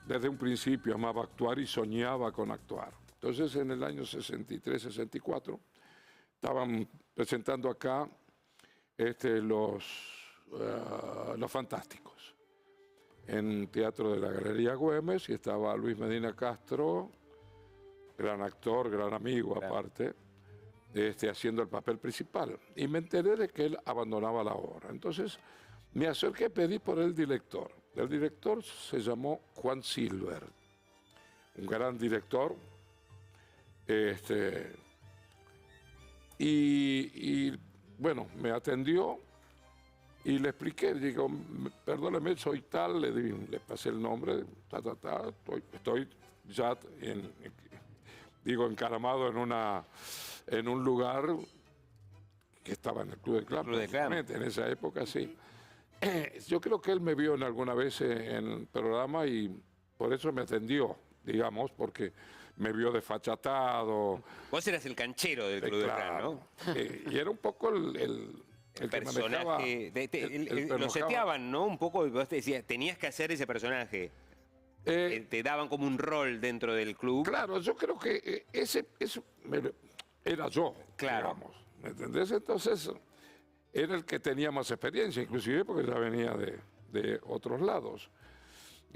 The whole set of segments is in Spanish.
desde un principio amaba actuar y soñaba con actuar. Entonces, en el año 63, 64, estaban presentando acá los Fantásticos en Teatro de la Galería Güemes, y estaba Luis Medina Castro, gran actor, gran amigo aparte, haciendo el papel principal. Y me enteré de que él abandonaba la obra. Entonces me acerqué, pedí por el director. El director se llamó Juan Silver, un gran director. Bueno, me atendió y le expliqué, digo, perdóneme, soy tal, le pasé el nombre, estoy ya encaramado en un lugar que estaba en el Club de Clan, en esa época, sí. Yo creo que él me vio en alguna vez en el programa y por eso me atendió, digamos, porque me vio desfachatado. Vos eras el canchero del Club de Clan, ¿no? Y era un poco el personaje. Lo seteaban, ¿no? Un poco, vos te decías, tenías que hacer ese personaje. Te daban como un rol dentro del club. Claro, yo creo que ese era yo, digamos, ¿me entendés? Entonces, era el que tenía más experiencia, inclusive porque ya venía de otros lados.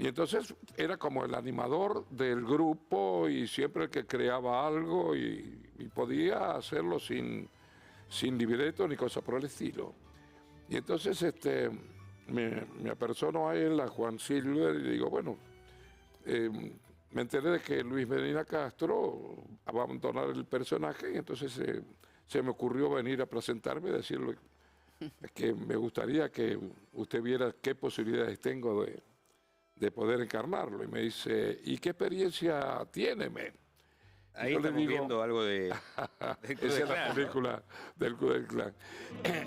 Y entonces era como el animador del grupo y siempre el que creaba algo y podía hacerlo sin libreto ni cosa por el estilo. Y entonces me apersono a él, a Juan Silver, y digo, bueno, me enteré de que Luis Medina Castro va a abandonar el personaje, y entonces se me ocurrió venir a presentarme y decirle que me gustaría que usted viera qué posibilidades tengo de poder encarnarlo. Y me dice, ¿y qué experiencia tiene, men? Ahí estamos viendo algo de esa es la película del Club del Clan.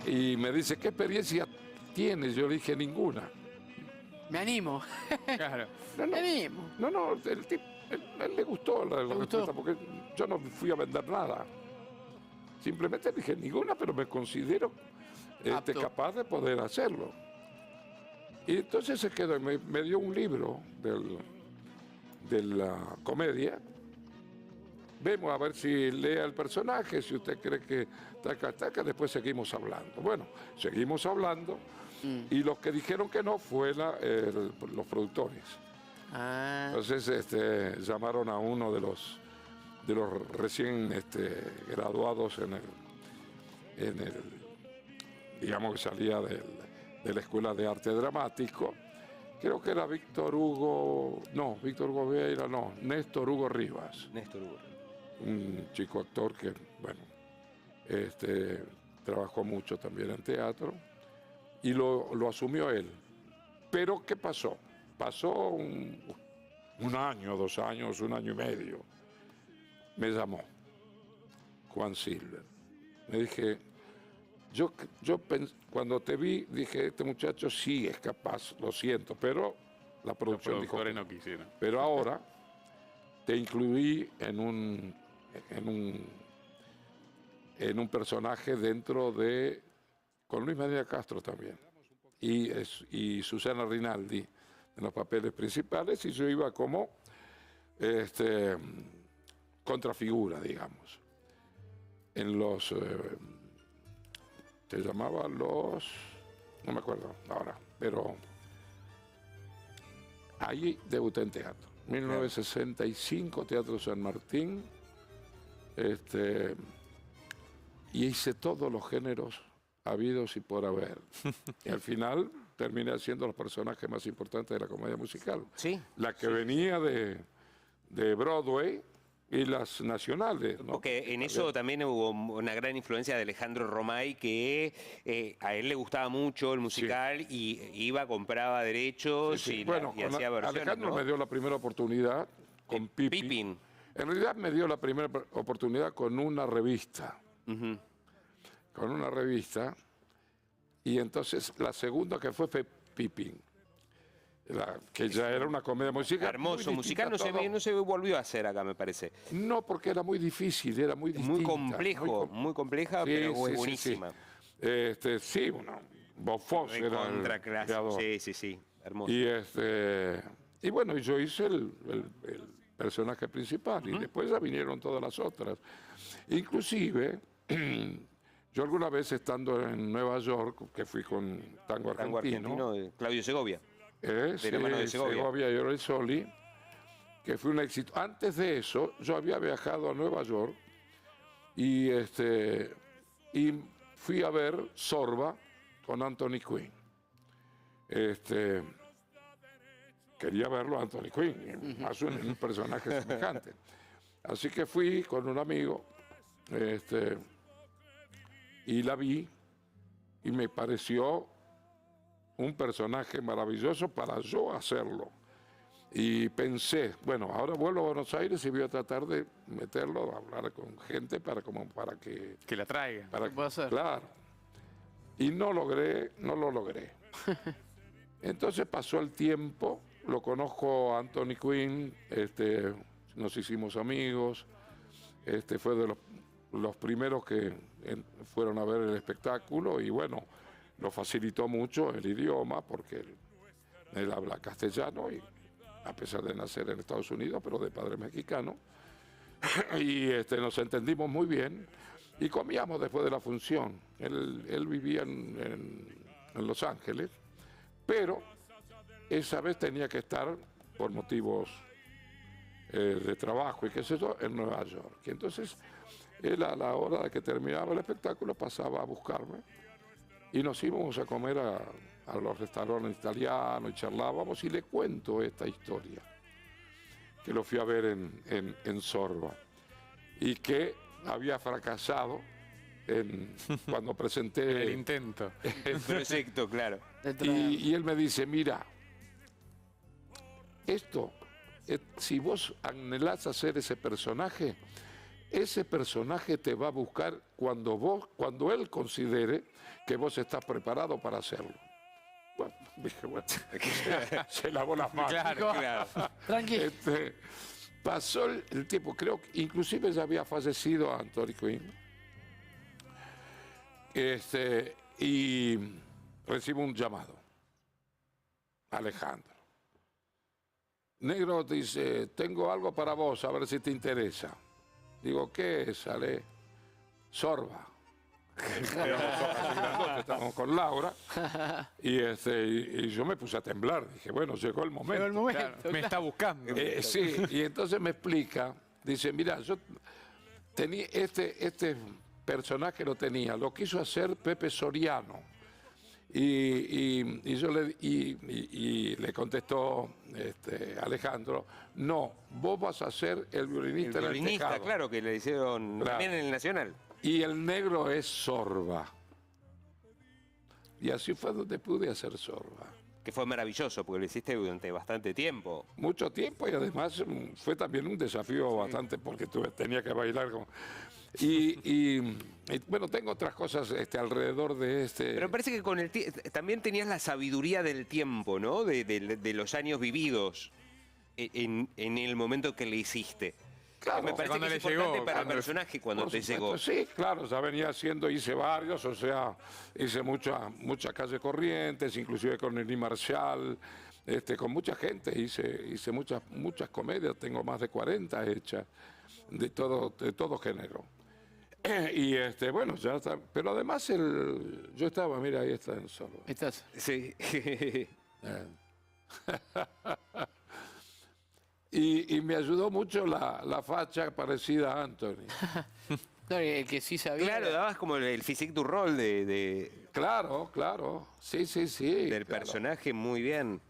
Y me dice, ¿qué experiencia tienes? Yo le dije, ninguna. Me animo. Claro. Me animo. No, él le gustó la respuesta, porque yo no fui a vender nada. Simplemente dije, ninguna, pero me considero capaz de poder hacerlo. Y entonces se quedó, me dio un libro de la comedia. Vemos a ver si lee el personaje, si usted cree que taca, después seguimos hablando. Bueno, seguimos hablando y los que dijeron que no fue los productores. Entonces llamaron a uno de los recién graduados digamos que salía de la Escuela de Arte Dramático. Creo que era Néstor Hugo Vieira, no, Néstor Hugo Rivas. Néstor Hugo. Un chico actor que, bueno, trabajó mucho también en teatro y lo asumió él. Pero, ¿qué pasó? Pasó un año, 2 años, 1 año y medio. Me llamó Juan Silver. Me dije, cuando te vi, dije, este muchacho sí es capaz, lo siento, pero la producción dijo que no quisiera. Pero ahora te incluí en un personaje con Luis Medina Castro también, y Susana Rinaldi en los papeles principales, y yo iba como contrafigura, digamos, en los... se llamaba no me acuerdo ahora, pero ahí debuté en teatro. 1965, Teatro San Martín, y hice todos los géneros habidos y por haber. Y al final terminé haciendo los personajes más importantes de la comedia musical. Sí. La que venía de Broadway y las nacionales, ¿no? Porque en eso también hubo una gran influencia de Alejandro Romay, que a él le gustaba mucho el musical, y iba, compraba derechos y hacía versiones. Alejandro, ¿no? me dio la primera oportunidad con Pipín. En realidad me dio la primera oportunidad con una revista. Con una revista. Y entonces la segunda que fue Pipín. Que ya era una comedia musical. Hermoso, musical no se volvió a hacer acá, me parece. No, porque era muy difícil, era muy distinta. Muy compleja, pero buenísima. Sí, Bob Fosse era el creador. Sí, hermoso. Y y bueno, yo hice el personaje principal y después ya vinieron todas las otras. Inclusive, yo alguna vez estando en Nueva York, que fui con Tango Tango Argentino, argentino de Claudio Segovia. de la mano de Segovia. y Orezzoli, que fue un éxito. Antes de eso, yo había viajado a Nueva York y fui a ver Sorba con Anthony Quinn. Quería verlo a Anthony Quinn, más un personaje semejante. Así que fui con un amigo y la vi y me pareció un personaje maravilloso para yo hacerlo. Y pensé, bueno, ahora vuelvo a Buenos Aires y voy a tratar de meterlo, a hablar con gente para que... Que la traiga. Para, ¿Qué puede hacer? Claro. Y no lo logré. Entonces pasó el tiempo, lo conozco a Anthony Quinn, nos hicimos amigos, fue de los primeros que fueron a ver el espectáculo y bueno, lo facilitó mucho el idioma porque él habla castellano y a pesar de nacer en Estados Unidos, pero de padre mexicano. Y nos entendimos muy bien y comíamos después de la función. Él vivía en Los Ángeles, pero esa vez tenía que estar por motivos de trabajo y qué sé yo, en Nueva York. Y entonces él a la hora de que terminaba el espectáculo pasaba a buscarme y nos íbamos a comer a los restaurantes italianos y charlábamos y le cuento esta historia, que lo fui a ver en Sorba y que había fracasado cuando presenté El intento. El proyecto, claro. y él me dice, mira, si vos anhelás hacer ese personaje te va a buscar cuando él considere que vos estás preparado para hacerlo. Bueno, dije, bueno, se lavó las manos. Claro. Tranquilo. Pasó el tiempo, creo que inclusive ya había fallecido Anthony Quinn. Y recibo un llamado. Alejandro. Negro dice, tengo algo para vos, a ver si te interesa. Digo, ¿qué es, Ale? Sorba. Estábamos con Laura y yo me puse a temblar. Dije, bueno, llegó el momento. Llegó el momento. Claro, me está buscando. Sí, y entonces me explica, dice, mira, yo tenía este personaje lo quiso hacer Pepe Soriano. Y yo le contestó Alejandro, no, vos vas a ser el violinista El en el violinista, tejado. claro, que le hicieron Claro. también en el Nacional. Y el negro es Sorba. Y así fue donde pude hacer Sorba. Que fue maravilloso, porque lo hiciste durante bastante tiempo. Mucho tiempo y además fue también un desafío bastante porque tenía que bailar con... Y bueno, tengo otras cosas alrededor de Pero me parece que con el también tenías la sabiduría del tiempo, ¿no? De los años vividos en el momento que le hiciste. Claro, Me parece cuando que es le importante llegó, para el cuando- personaje cuando Por te supuesto, llegó. sí, claro, ya venía haciendo, hice varios, o sea, hice mucha calle Corrientes, inclusive con Nelly Marshall, con mucha gente, hice muchas comedias, tengo más de 40 hechas, de todo género. Y bueno, ya está, pero además yo estaba, mira, ahí está en solo. Estás. Sí. Y me ayudó mucho la facha parecida a Anthony. No, el que sí sabía. Claro, dabas como el physique du rol Claro, sí, del claro. personaje muy bien.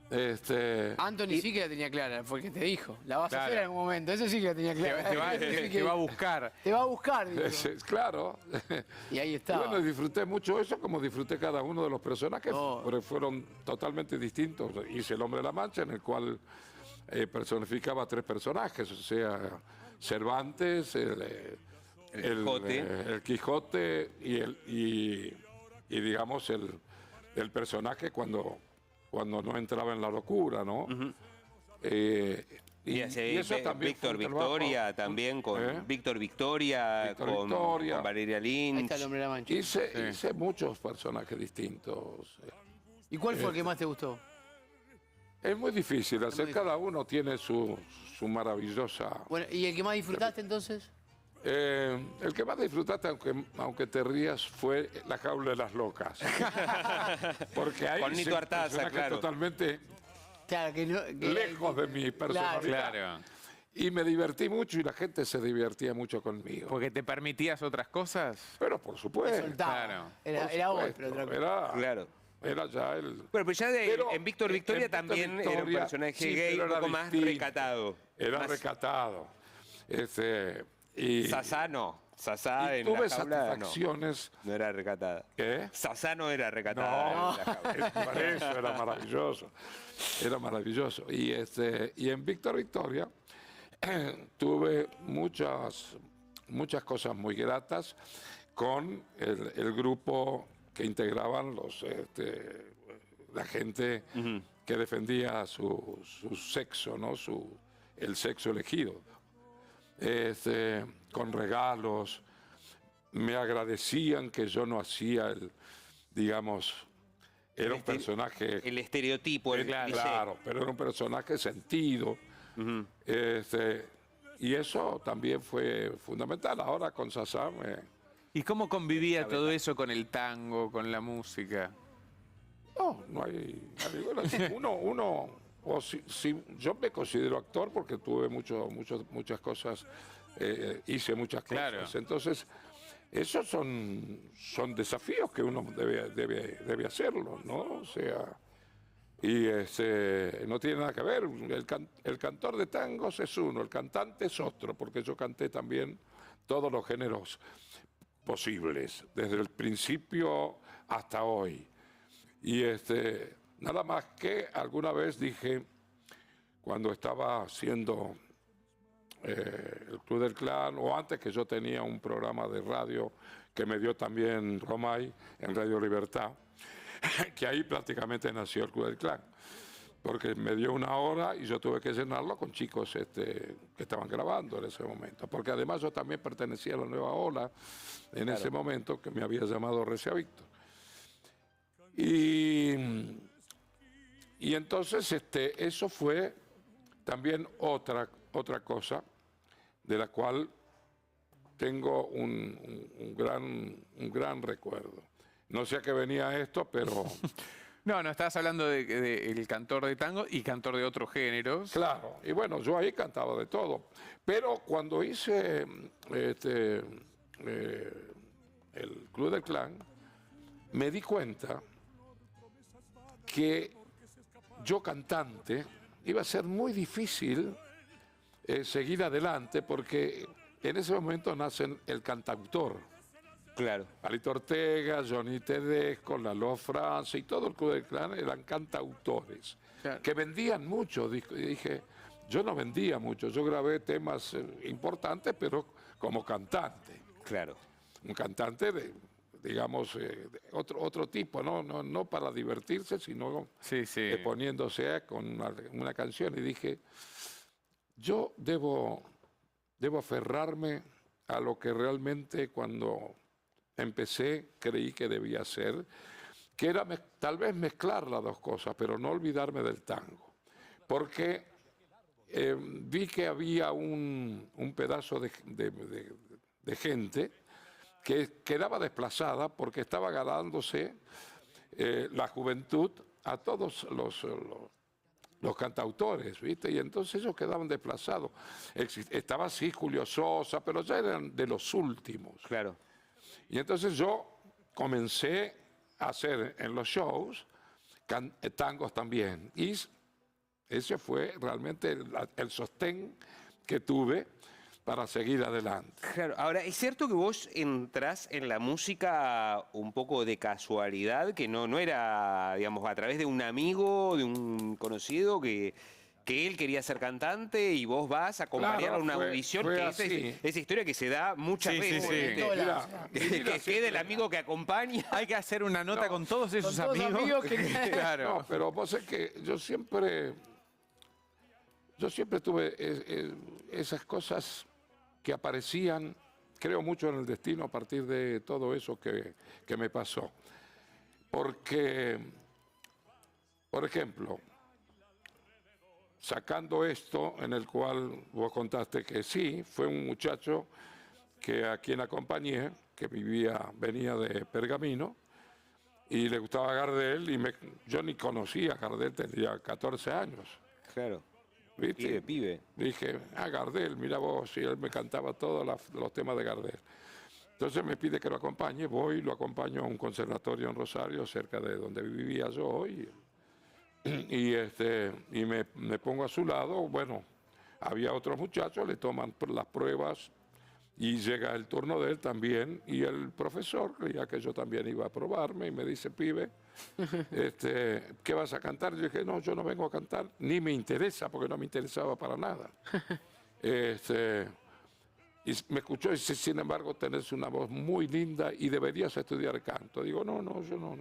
Anthony sí que la tenía clara, fue el que te dijo. La vas a Claro. hacer en algún momento. Ese sí que la tenía clara. Te va, Ese sí te que- va a buscar. Te va a buscar, digo. Claro. Y ahí Y estaba. bueno, disfruté mucho eso, como disfruté cada uno de los personajes, Oh. porque fueron totalmente distintos. Hice El Hombre de la Mancha, en el cual personificaba a 3 personajes, o sea, Cervantes, el Quijote y digamos, el personaje cuando no entraba en la locura, ¿no? Y hace eso también fue Víctor un trabajo. Victoria también, con Víctor Victoria, Víctor con Victoria. Valeria Ahí Lynch. está el hombre de la mancha. Hice muchos personajes distintos. ¿Y cuál fue el que más te gustó? Es muy difícil, hacer cada uno tiene su maravillosa... Bueno, ¿y el que más disfrutaste entonces? El que más disfrutaste, aunque te rías, fue La Jaula de las Locas. Porque ahí Con Nito se Artaza, personaje claro. totalmente Claro, que lejos de mi personalidad. Claro. Y me divertí mucho y la gente se divertía mucho conmigo. Porque te permitías otras cosas. Pero por supuesto. soltaba. Claro. Era vos, supuesto, pero otra cosa. Claro. Era ya el... Bueno, pero ya Pero en Víctor Victoria en Víctor también era un Victoria, personaje sí, gay pero un era poco más distinto. recatado. Era Más recatado. Y Sasá no. Sasá y en tuve la jaula no. satisfacciones. No era recatada. ¿Qué? Sasá no era recatada No. en la jaula. Por eso era maravilloso. Era maravilloso. Y en Víctor Victoria tuve muchas cosas muy gratas con el grupo que integraban la gente que defendía su sexo, ¿no? El sexo elegido. Con regalos, me agradecían que yo no hacía digamos, era un personaje... El estereotipo, el cliché. Claro, pero era un personaje sentido. Y eso también fue fundamental. Ahora con Sasá ¿Y cómo convivía todo eso con el tango, con la música? no hay... yo me considero actor porque tuve muchas cosas, hice muchas cosas. Claro. Entonces, esos son desafíos que uno debe hacerlo, ¿no? O sea, y no tiene nada que ver. El cantor de tangos es uno, el cantante es otro, porque yo canté también todos los géneros posibles, desde el principio hasta hoy. Y nada más que alguna vez dije, cuando estaba haciendo el Club del Clan, o antes que yo tenía un programa de radio que me dio también Romay en Radio Libertad, que ahí prácticamente nació el Club del Clan, porque me dio una hora y yo tuve que llenarlo con chicos que estaban grabando en ese momento, porque además yo también pertenecía a la Nueva Ola en ese momento, que me había llamado Recia Víctor. Y entonces eso fue también otra cosa de la cual tengo un gran recuerdo. No sé a qué venía esto, pero... No, estabas hablando de el cantor de tango y cantor de otros géneros. Claro, y bueno, yo ahí cantaba de todo. Pero cuando hice el Club del Clan, me di cuenta que yo cantante iba a ser muy difícil seguir adelante, porque en ese momento nace el cantautor. Claro. Palito Ortega, Johnny Tedesco, Lalo France y todo el Club del Clan eran cantautores, Claro. que vendían mucho. Y dije, yo no vendía mucho, yo grabé temas importantes, pero como cantante. Claro. Un cantante digamos, de otro tipo, no para divertirse, sino Sí. poniéndose con una canción. Y dije, yo debo aferrarme a lo que realmente cuando empecé creí que debía hacer, que era tal vez mezclar las dos cosas, pero no olvidarme del tango. Porque vi que había un pedazo de gente que quedaba desplazada porque estaba ganándose la juventud a todos los cantautores, ¿viste? Y entonces ellos quedaban desplazados. Estaba así Julio Sosa, pero ya eran de los últimos. Claro. Y entonces yo comencé a hacer en los shows tangos también. Y ese fue realmente el sostén que tuve para seguir adelante. Claro, ahora, ¿es cierto que vos entrás en la música un poco de casualidad, que no era, digamos, a través de un amigo, de un conocido, que él quería ser cantante y vos vas a acompañarlo a una audición? fue Que así. esa historia que se da muchas Sí, veces. sí. Mira, Que quede el amigo que acompaña. Hay que hacer una nota con todos esos Con todos amigos. amigos que- Claro. No, pero vos sabés que yo siempre tuve esas cosas que aparecían. Creo mucho en el destino a partir de todo eso que me pasó. Porque, por ejemplo, sacando esto en el cual vos contaste que sí, fue un muchacho a quien acompañé, que venía de Pergamino, y le gustaba Gardel, y yo ni conocía a Gardel, tenía 14 años. Claro. ¿Viste? Pibe. Dije, Gardel, mira vos, y él me cantaba todos los temas de Gardel. Entonces me pide que lo acompañe, voy, lo acompaño a un conservatorio en Rosario, cerca de donde vivía yo, y me pongo a su lado. Bueno, había otros muchachos, le toman las pruebas y llega el turno de él también, y el profesor creía que yo también iba a probarme y me dice, pibe, ¿qué vas a cantar? Yo dije, no, yo no vengo a cantar, ni me interesa, porque no me interesaba para nada. Y me escuchó y dice, sin embargo, tenés una voz muy linda y deberías estudiar canto. Digo, no, yo no.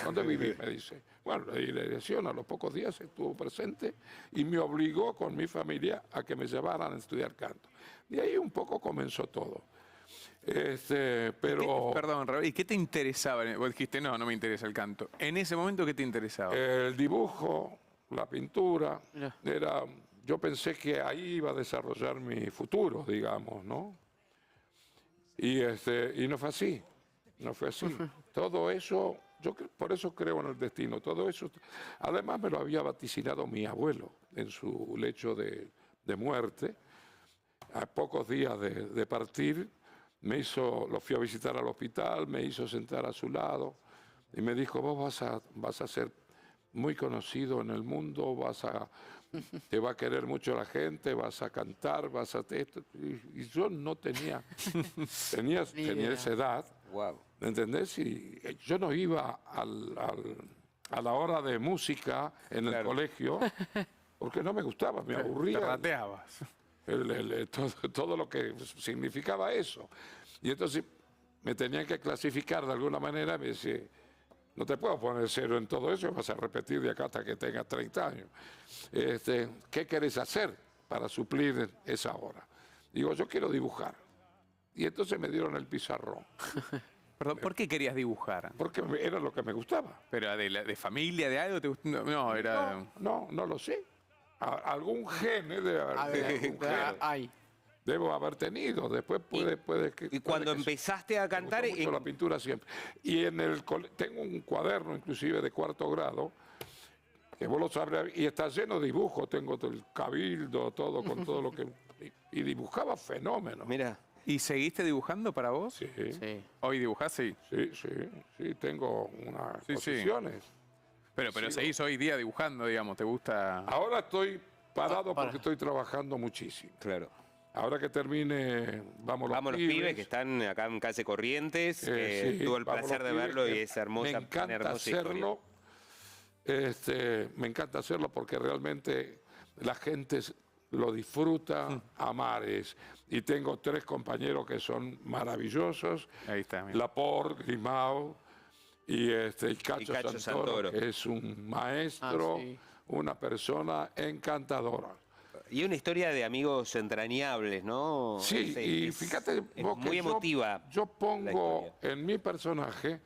¿Dónde viví? Me dice. Bueno, la dirección a los pocos días estuvo presente y me obligó con mi familia a que me llevaran a estudiar canto. De ahí un poco comenzó todo. Pero Perdón, Raúl, ¿y qué te interesaba? Vos dijiste, no me interesa el canto. En ese momento, ¿qué te interesaba? el dibujo, la pintura, Mirá. yo pensé que ahí iba a desarrollar mi futuro, digamos, ¿no? Y no fue así, no fue así. Todo eso, por eso creo en el destino, todo eso, además me lo había vaticinado mi abuelo en su lecho de muerte. A pocos días de partir, lo fui a visitar al hospital, me hizo sentar a su lado y me dijo, vos vas a ser muy conocido en el mundo, te va a querer mucho la gente, vas a cantar, vas a esto. Y yo no tenía esa edad, Wow. ¿entendés? Y yo no iba a la hora de música en el colegio porque no me gustaba, me Te aburría rateabas. todo lo que significaba eso. Y entonces me tenían que clasificar de alguna manera, me decía, no te puedo poner cero en todo eso, vas a repetir de acá hasta que tengas 30 años. ¿Qué querés hacer para suplir esa hora? Digo, yo quiero dibujar. Y entonces me dieron el pizarrón, Perdón, ¿por qué querías dibujar? porque era lo que me gustaba. ¿Pero de familia, de algo? No, era... No lo sé. Algún gene A ver, ahí. debo haber tenido. Después puede que... Y cuando puede que sí. empezaste a cantar, Me gustó mucho la pintura siempre. Y tengo un cuaderno inclusive de 4º grado, que vos lo sabrás, y está lleno de dibujos. Tengo el cabildo, todo, con todo lo que... Y dibujaba fenómenos. mira, ¿Y seguiste dibujando para vos? Sí, Sí. ¿Hoy dibujás? Sí. sí, tengo unas Sí, sí. posiciones. Pero seguís hoy día dibujando, digamos, ¿te gusta? Ahora estoy parado porque estoy trabajando muchísimo. claro. Ahora que termine, vamos Vamos los pibes que están acá en calle Corrientes, que sí, tuve el Vamos placer los de Pibes, verlo y que es hermosa, me encanta una hermosa historia. hacerlo. Me encanta hacerlo porque realmente la gente lo disfruta a mares. Y tengo 3 compañeros que son maravillosos. Ahí está, mira. Laporte, Grimao y Cacho, Cacho Santoro, Santoro. que es un maestro, Sí. una persona encantadora. Y una historia de amigos entrañables, ¿no? Sí, y fíjate es vos que muy emotiva. yo la pongo historia. en mi personaje,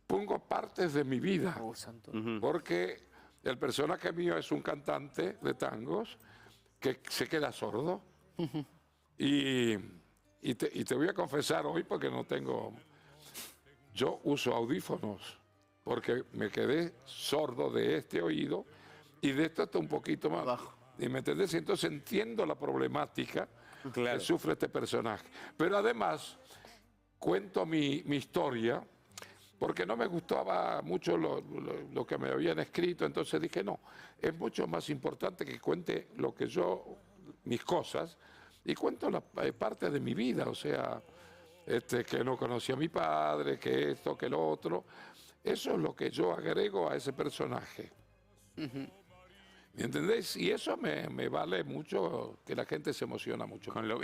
pongo partes de mi vida, Oh, santo. porque el personaje mío es un cantante de tangos que se queda sordo. Y te voy a confesar hoy, porque yo uso audífonos, porque me quedé sordo de este oído y de esto está un poquito más. Bajo. ¿Y me entendés? Entonces entiendo la problemática Claro. que sufre este personaje. Pero además cuento mi historia, porque no me gustaba mucho lo que me habían escrito, entonces dije, no, es mucho más importante que cuente mis cosas, y cuento la parte de mi vida, o sea, que no conocía a mi padre, que esto, que lo otro. Eso es lo que yo agrego a ese personaje. ¿Me entendés? Y eso me vale mucho, que la gente se emociona mucho. Con lo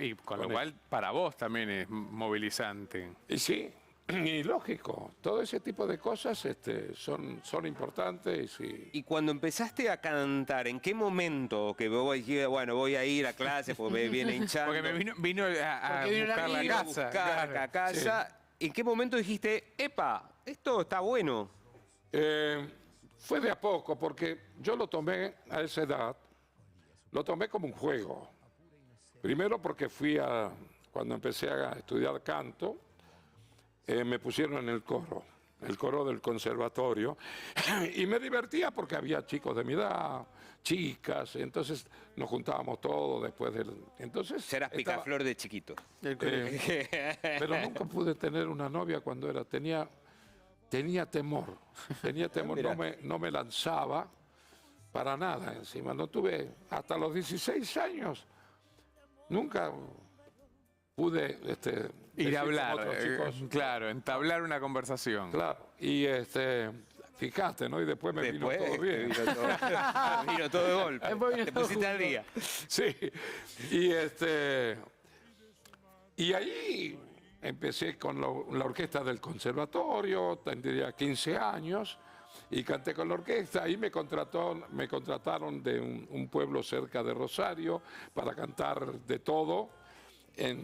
cual, para vos también es movilizante. Y sí, y lógico, todo ese tipo de cosas son importantes. Y cuando empezaste a cantar, ¿en qué momento que vos dijiste, bueno, voy a ir a clase porque me viene hinchando? Porque vino a Porque vino buscar la amigo, casa. buscar claro. la casa. ¿En qué momento dijiste, epa, esto está bueno? Fue de a poco, porque yo lo tomé a esa edad, lo tomé como un juego. Primero porque cuando empecé a estudiar canto, me pusieron en el coro del conservatorio, y me divertía porque había chicos de mi edad, chicas, entonces nos juntábamos todos después del... Entonces, Eras picaflor de chiquito. pero nunca pude tener una novia cuando tenía temor, no me lanzaba para nada encima, no tuve, hasta los 16 años, nunca pude Ir a decir como hablar, otros chicos. claro, entablar una conversación. Claro, y fijaste, ¿no? Y después me vino todo bien. Vino todo de golpe. Después vino Te todo pusiste al día. Sí, y ahí empecé con la orquesta del conservatorio, tendría 15 años, y canté con la orquesta. Ahí me contrataron de un pueblo cerca de Rosario para cantar de todo,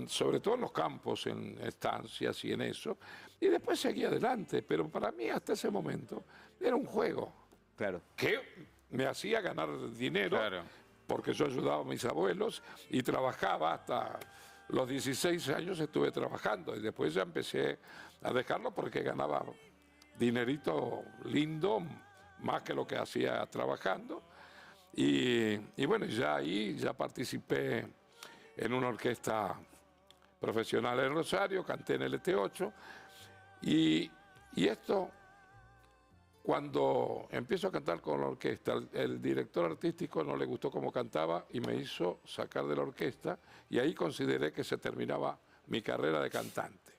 sobre todo en los campos, en estancias y en eso. Y después seguí adelante, pero para mí hasta ese momento era un juego Claro. que me hacía ganar dinero, Claro. porque yo ayudaba a mis abuelos y trabajaba hasta los 16 años, estuve trabajando, y después ya empecé a dejarlo porque ganaba dinerito lindo, más que lo que hacía trabajando. Y bueno, ya ahí ya participé en una orquesta profesional en Rosario, canté en el ET8, y esto, cuando empiezo a cantar con la orquesta, el director artístico no le gustó cómo cantaba y me hizo sacar de la orquesta, y ahí consideré que se terminaba mi carrera de cantante.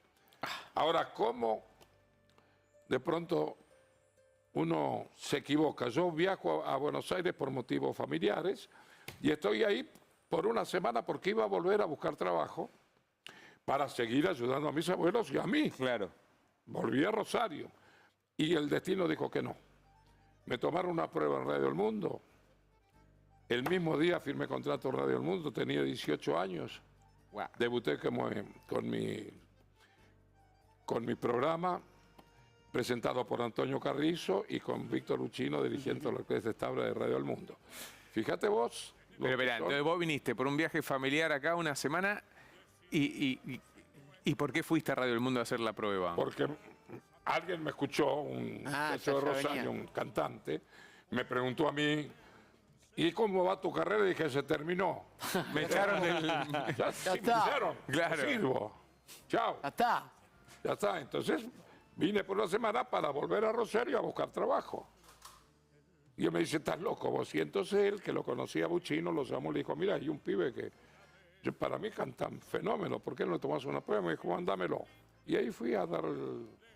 Ahora, ¿cómo de pronto uno se equivoca? Yo viajo a Buenos Aires por motivos familiares y estoy ahí por una semana porque iba a volver a buscar trabajo para seguir ayudando a mis abuelos y a mí. Claro. Volví a Rosario y el destino dijo que no. Me tomaron una prueba en Radio El Mundo. El mismo día firmé contrato en Radio El Mundo, tenía 18 años. Wow. Debuté con mi programa, presentado por Antonio Carrizo y con Víctor Uchino, dirigiendo la orquesta estable de Radio El Mundo. Fíjate vos. Pero espera, entonces vos viniste por un viaje familiar acá una semana y ¿por qué fuiste a Radio El Mundo a hacer la prueba? Porque alguien me escuchó, un muchacho de Rosario, un cantante, me preguntó a mí, ¿y cómo va tu carrera? Y dije, se terminó. Me echaron del... Ya está. dijeron, Claro. no sirvo. Chao. Ya está. Ya está. Entonces vine por una semana para volver a Rosario a buscar trabajo. Y él me dice, estás loco vos. Y entonces él, que lo conocía a Buchino, lo llamó y le dijo, mira, hay un pibe que para mí cantan fenómeno, ¿por qué no le tomas una prueba? Me dijo, mándamelo. Y ahí fui a dar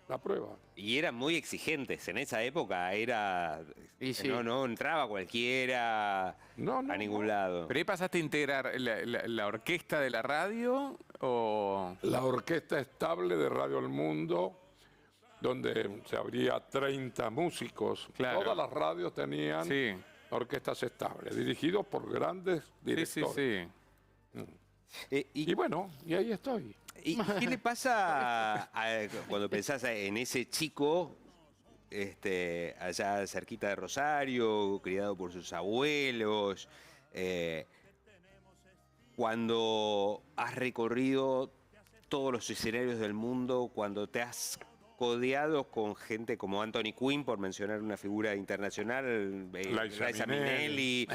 la prueba. Y eran muy exigentes. En esa época era... Y sí. No entraba cualquiera No, a ningún lado. ¿Pero ahí pasaste a integrar la orquesta de la radio o...? La orquesta estable de Radio El Mundo, donde se habría 30 músicos. Claro. Todas las radios tenían Sí. orquestas estables, dirigidos por grandes Sí, directores. sí. Y bueno, y ahí estoy. ¿Y qué le pasa cuando pensás en ese chico allá cerquita de Rosario, criado por sus abuelos, cuando has recorrido todos los escenarios del mundo, cuando te has codeado con gente como Anthony Quinn, por mencionar una figura internacional, Liza Minnelli,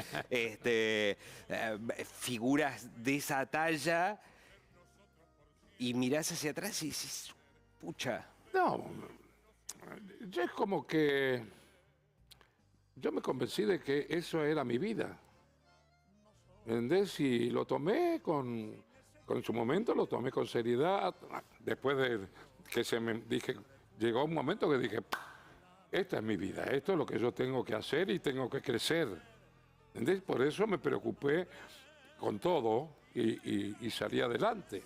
figuras de esa talla, y mirás hacia atrás y dices, pucha. No, yo es como que yo me convencí de que eso era mi vida. ¿Entendés? Y lo tomé con su momento, lo tomé con seriedad. Después de que llegó un momento que dije, esta es mi vida, esto es lo que yo tengo que hacer y tengo que crecer. ¿Entendés? Por eso me preocupé con todo y salí adelante.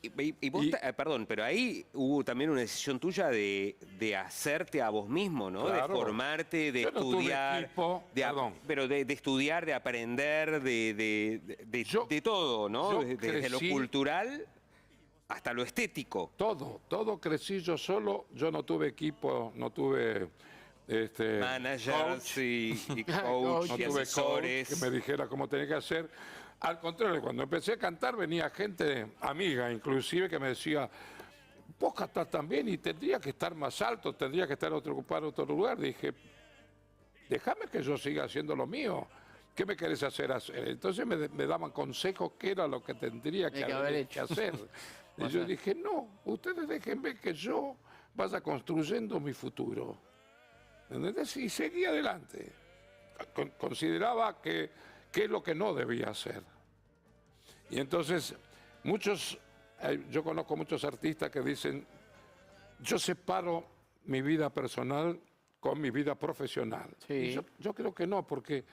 Y vos, perdón, pero ahí hubo también una decisión tuya de hacerte a vos mismo, ¿no? Claro. De formarte, de Yo no tuve estudiar. equipo, perdón. Pero de estudiar, de aprender, de todo, ¿no? yo Desde lo crecí- cultural hasta lo estético. Todo crecí yo solo, yo no tuve equipo, no tuve Managers y coach no y tuve coach asesores. que me dijera cómo tenía que hacer. Al contrario, cuando empecé a cantar venía gente, amiga inclusive, que me decía, vos cantás también y tendría que estar más alto, tendría que estar ocupar otro lugar. Dije, déjame que yo siga haciendo lo mío. ¿Qué me querés hacer? Entonces me daban consejos qué era lo que tendría que haber que hacer. Y yo dije, no, ustedes déjenme que yo vaya construyendo mi futuro. ¿Entendés? Y seguí adelante. Consideraba que qué es lo que no debía hacer. Y entonces, yo conozco muchos artistas que dicen, yo separo mi vida personal con mi vida profesional. Sí. Y yo creo que no, porque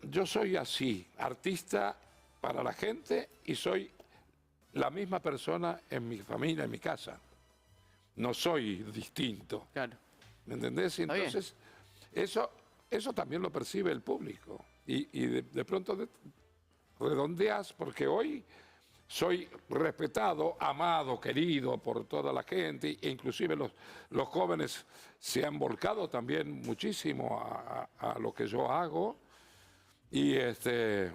yo soy así, artista para la gente y soy la misma persona en mi familia, en mi casa. No soy distinto. Claro. ¿Me entendés? Y Está bien. entonces, eso también lo percibe el público. Y de pronto redondeas, porque hoy soy respetado, amado, querido por toda la gente, e inclusive los jóvenes se han volcado también muchísimo a lo que yo hago. Y he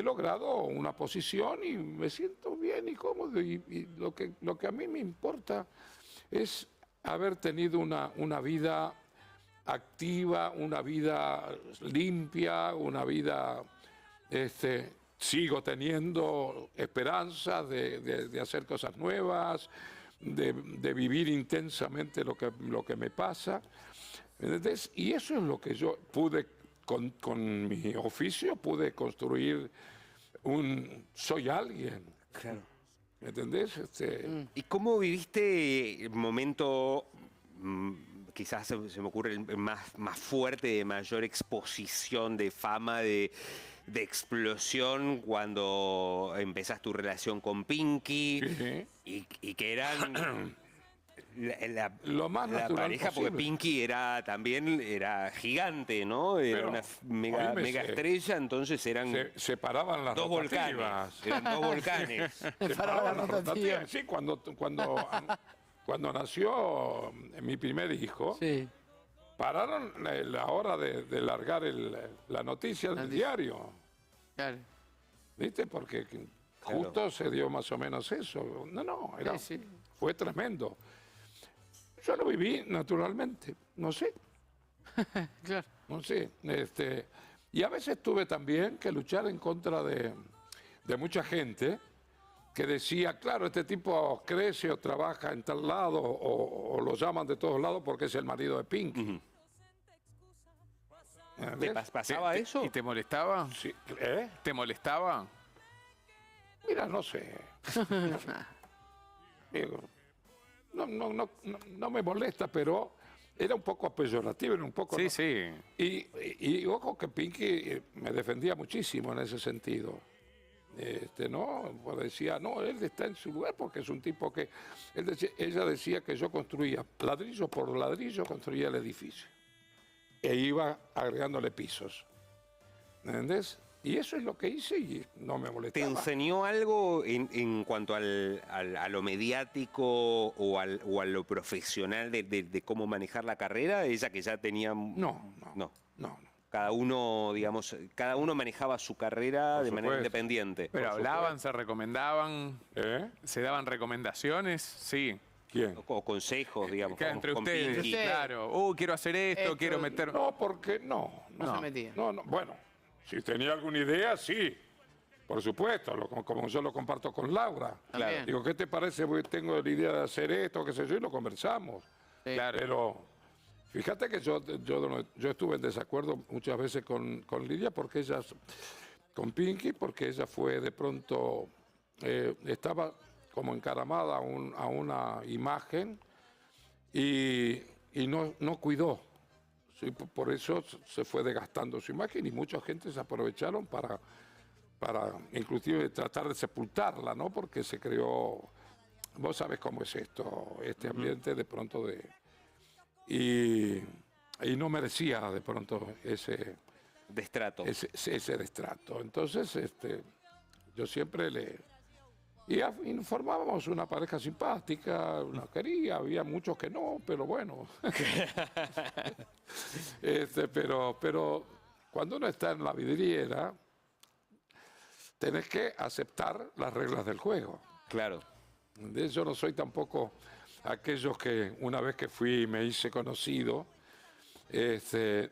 logrado una posición y me siento bien y cómodo. Y lo que a mí me importa es haber tenido una vida activa, una vida limpia, una vida, sigo teniendo esperanza de hacer cosas nuevas, de vivir intensamente lo que me pasa. ¿Entendés? Y eso es lo que yo pude, con mi oficio, pude construir soy alguien. Claro. ¿Me entendés? ¿Y cómo viviste el momento, quizás se me ocurre el más fuerte, de mayor exposición, de fama, de explosión, cuando empezás tu relación con Pinky? Sí. Y que eran Lo más la natural pareja, porque posible. Pinky era gigante, ¿no? Era Pero, una mega oíme, estrella, entonces eran Se separaban las dos volcanes. rotativas. Eran dos volcanes. Separaban las rotativas. rotativas. Sí, cuando nació mi primer hijo, Sí. pararon la hora de largar la noticia del diario. Claro. ¿Viste? Porque justo se dio más o menos eso. No, Sí. fue tremendo. Yo lo viví naturalmente, no sé. Claro. No sé, y a veces tuve también que luchar en contra de mucha gente que decía, claro, este tipo crece o trabaja en tal lado o lo llaman de todos lados porque es el marido de Pinky. ¿Te ¿Entendés? pasaba eso? ¿Y te molestaba? Sí, ¿Te molestaba? Mira, no sé. Digo, no me molesta, pero era un poco peyorativo, era un poco... Sí, ¿no? sí. Y ojo que Pinky me defendía muchísimo en ese sentido. ¿No? Pues decía, no, él está en su lugar porque es un tipo que... ella decía que yo construía ladrillo por ladrillo, construía el edificio. E iba agregándole pisos. ¿Entendés? Y eso es lo que hice y no me ¿Te molestaba. enseñó algo en cuanto a lo mediático o a lo profesional de cómo manejar la carrera? Ella que ya tenía... No. Cada uno, digamos, cada uno manejaba su carrera Por de manera supuesto. independiente. Pero Por hablaban, se recomendaban, ¿Eh? se daban recomendaciones, sí. ¿Quién? O consejos, digamos, Queda entre con ustedes, Pinky. Ustedes. claro. Quiero hacer esto, Esto, quiero meter... No, porque no. No se metía. No, bueno, si tenía alguna idea, sí. Por supuesto, como yo lo comparto con Laura. También. Digo, ¿qué te parece? Porque tengo la idea de hacer esto, qué sé yo, y lo conversamos. Sí. Claro. Pero fíjate que yo estuve en desacuerdo muchas veces con Lidia, con Pinky, porque ella fue de pronto, estaba como encaramada a una imagen y no cuidó. Sí, por eso se fue desgastando su imagen y mucha gente se aprovecharon para inclusive tratar de sepultarla, ¿no? Porque se creó, vos sabés cómo es esto, este ambiente de pronto y no merecía de pronto ese Destrato. destrato. Entonces, yo siempre Y formábamos una pareja simpática, una quería, había muchos que no, pero bueno. Pero cuando uno está en la vidriera, tenés que aceptar las reglas del juego. Claro. Yo no soy tampoco aquellos que una vez que fui y me hice conocido,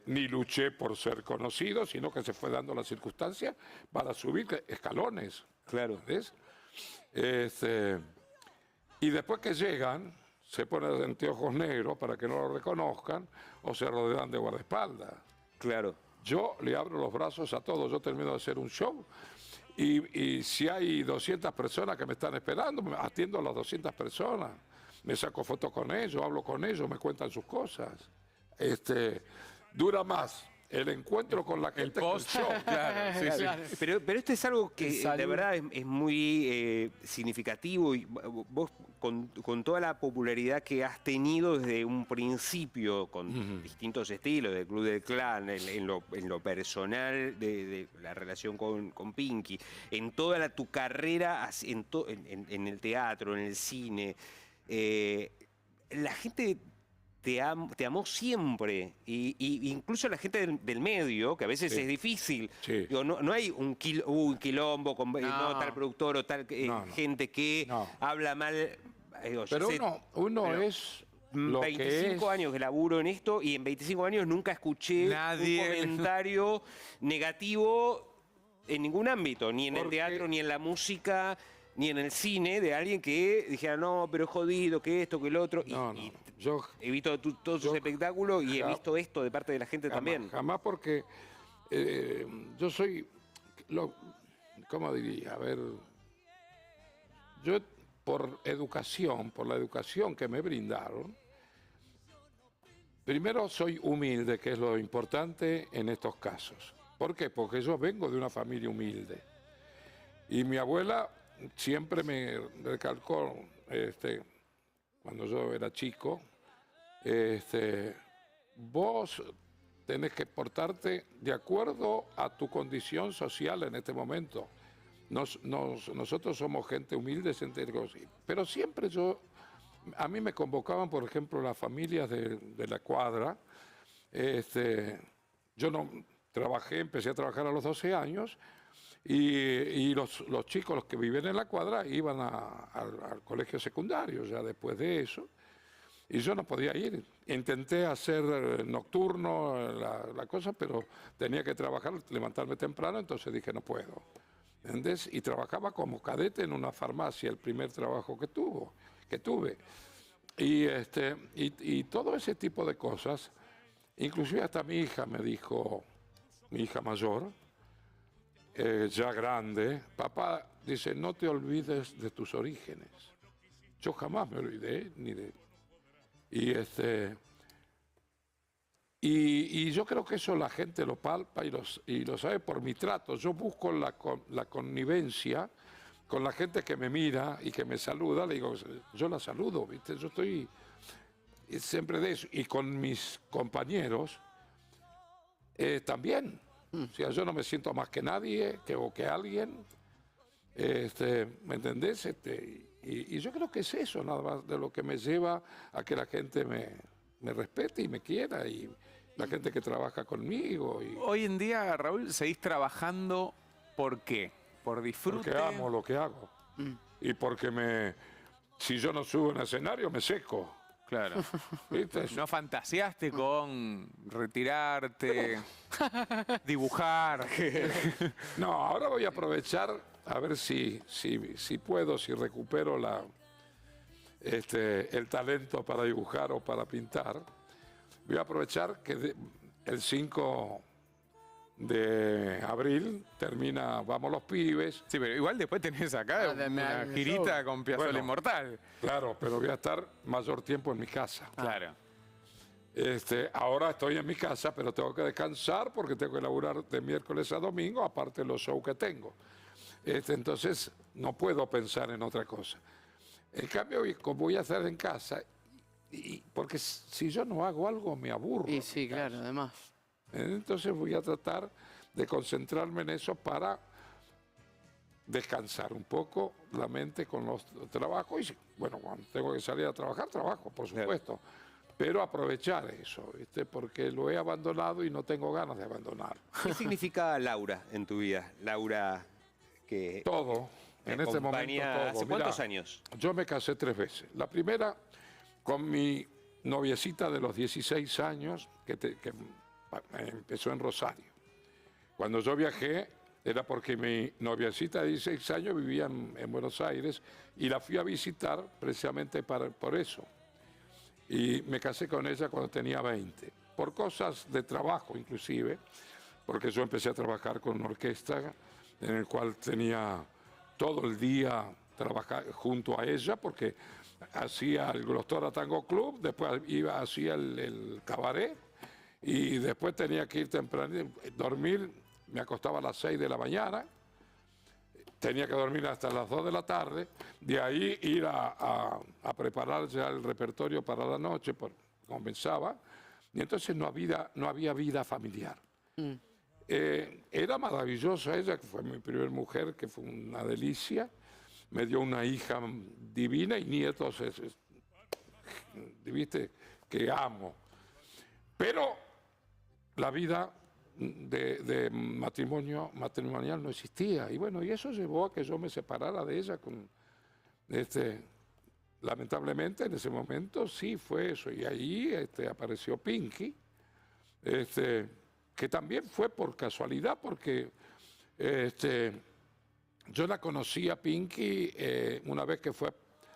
ni luché por ser conocido, sino que se fue dando la circunstancia para subir escalones. Claro. ¿Ves? Y después que llegan, se ponen anteojos negros para que no lo reconozcan o se rodean de guardaespaldas. Claro. Yo le abro los brazos a todos, yo termino de hacer un show y si hay 200 personas que me están esperando, me atiendo a las 200 personas, me saco fotos con ellos, hablo con ellos, me cuentan sus cosas. Dura más el encuentro con la gente que el post, show. claro, sí, sí. Claro. Pero esto es algo que El salud. de verdad es muy significativo y vos con toda la popularidad que has tenido desde un principio con distintos estilos, del Club del Clan, en lo personal, de la relación con Pinky, en toda tu carrera en el teatro, en el cine, la gente te amó siempre, y incluso la gente del medio, que a veces Sí. es difícil. Sí. Digo, no hay un quilombo con no, tal productor o tal No, no. gente que No. habla mal. Digo, yo Pero sé, uno pero es lo 25 que es. años que laburo en esto y en 25 años nunca escuché Nadie. un comentario negativo en ningún ámbito, ni en el Porque- teatro, ni en la música, ni en el cine, de alguien que dijera, no, pero es jodido, que esto, que el otro. No, Y no. Yo he visto todos sus yo espectáculos y he ja- visto esto de parte de la gente también. jamás porque yo soy, ¿cómo diría? A ver, yo por educación, por la educación que me brindaron, primero soy humilde, que es lo importante en estos casos. ¿Por qué? Porque yo vengo de una familia humilde. Y mi abuela siempre me recalcó, cuando yo era chico, vos tenés que portarte de acuerdo a tu condición social en este momento. Nosotros somos gente humilde, pero siempre a mí me convocaban, por ejemplo, las familias de la cuadra. Yo no trabajé, empecé a trabajar a los 12 años y los chicos, los que vivían en la cuadra, iban al colegio secundario ya después de eso. Y yo no podía ir. Intenté hacer nocturno la cosa, pero tenía que trabajar, levantarme temprano, entonces dije, no puedo. ¿Entendés? Y trabajaba como cadete en una farmacia, el primer trabajo que tuve. Y todo ese tipo de cosas, inclusive hasta mi hija me dijo, mi hija mayor, ya grande, papá, dice, no te olvides de tus orígenes. Yo jamás me olvidé, ni de... Y yo creo que eso la gente lo palpa y lo sabe por mi trato. Yo busco la connivencia con la gente que me mira y que me saluda. Le digo, yo la saludo, ¿viste? Yo estoy siempre de eso. Y con mis compañeros también. O sea, yo no me siento más que nadie o que alguien. ¿Me entendés? Y yo creo que es eso nada más de lo que me lleva a que la gente me respete y me quiera, y la gente que trabaja conmigo. Hoy en día, Raúl, seguís trabajando, ¿por qué? ¿Por disfrute? Porque amo lo que hago. Y porque si yo no subo en escenario, me seco. Claro. ¿Viste? ¿No fantaseaste con retirarte, dibujar? No, ahora voy a aprovechar a ver si puedo, si recupero el talento para dibujar o para pintar. Voy a aprovechar que el 5 de abril termina Vamos los Pibes. Sí, pero igual después tenés acá una me girita show. con Piazzolla Bueno. Inmortal. Claro, pero voy a estar mayor tiempo en mi casa. Claro. Ahora estoy en mi casa, pero tengo que descansar porque tengo que laburar de miércoles a domingo, aparte de los shows que tengo. Entonces, no puedo pensar en otra cosa. En cambio, como voy a hacer en casa, porque si yo no hago algo, me aburro. Y sí, claro, además. Entonces voy a tratar de concentrarme en eso para descansar un poco la mente con los trabajos. Y bueno, cuando tengo que salir a trabajar, trabajo, por supuesto. Pero aprovechar eso, ¿viste? Porque lo he abandonado y no tengo ganas de abandonarlo. ¿Qué significa Laura en tu vida? Laura, que Todo, en este momento acompaña- todo. ¿Hace cuántos Mirá, años? Yo me casé 3 veces. La primera con mi noviecita de los 16 años, que empezó en Rosario. Cuando yo viajé era porque mi noviecita de 16 años vivía en Buenos Aires y la fui a visitar precisamente por eso. Y me casé con ella cuando tenía 20, por cosas de trabajo inclusive, porque yo empecé a trabajar con una orquesta en el cual tenía todo el día trabajar junto a ella, porque hacía el Glostora Tango Club, después hacía el cabaret, y después tenía que ir temprano, dormir, me acostaba a las 6 de la mañana, tenía que dormir hasta las 2 de la tarde, de ahí ir a preparar ya el repertorio para la noche, comenzaba, y entonces no había vida familiar. Era maravillosa ella, que fue mi primera mujer, que fue una delicia, me dio una hija divina y nietos, viste, que amo. Pero la vida de matrimonial no existía. Y bueno, y eso llevó a que yo me separara de ella lamentablemente en ese momento sí fue eso. Y ahí apareció Pinky, que también fue por casualidad, porque yo la conocí a Pinky una vez que fue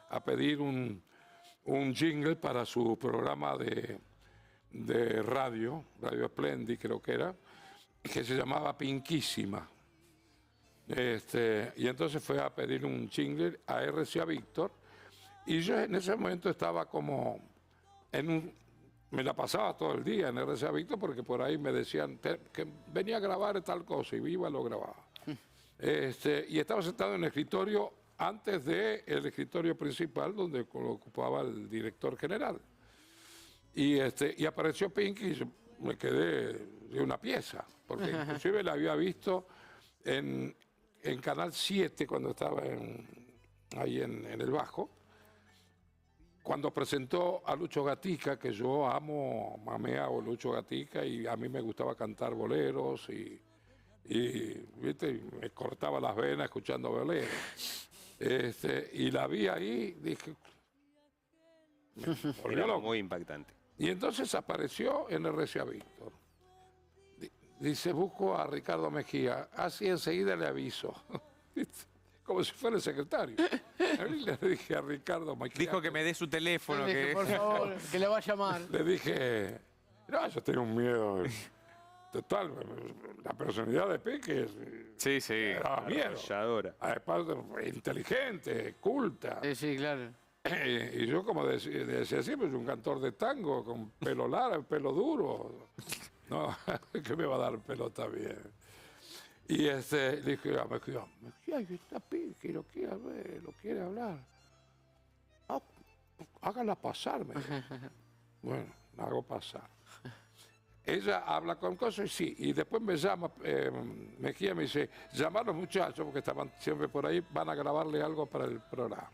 a pedir un jingle para su programa de Radio Splendid creo que era, que se llamaba Pinquísima. Y entonces fue a pedir un jingle a RCA Víctor, y yo en ese momento estaba como me la pasaba todo el día en RCA Víctor, porque por ahí me decían que venía a grabar tal cosa, y iba y lo grababa. Y estaba sentado en el escritorio antes del escritorio principal, donde lo ocupaba el director general. Y apareció Pinky y yo me quedé de una pieza, porque inclusive la había visto en Canal 7 cuando estaba ahí en el Bajo, cuando presentó a Lucho Gatica, que yo amé a Lucho Gatica, y a mí me gustaba cantar boleros y ¿viste? Me cortaba las venas escuchando boleros. Y la vi ahí, dije, me volvió Era loco. muy impactante. Y entonces apareció en RCA Víctor. Dice, busco a Ricardo Mejía, así enseguida le aviso. Como si fuera el secretario. Le dije a Ricardo Mejía. Dijo que me dé su teléfono. Le dije, Que... por favor, que le va a llamar. Le dije, no, yo tengo un miedo total. La personalidad de Peque Sí, sí. daba miedo. Arrolladora. Además, inteligente, culta. Sí, claro. Y yo, como decía siempre, soy un cantor de tango con pelo largo, pelo duro. No, que me va a dar pelota bien. Y le dije a Mejía, ahí está Pinky, lo quiere ver, lo quiere hablar. Ah, hágala pasar, me dijo. Bueno, la hago pasar. Ella habla con cosas y sí, y después me llama Mejía, me dice, llama a los muchachos, porque estaban siempre por ahí, van a grabarle algo para el programa.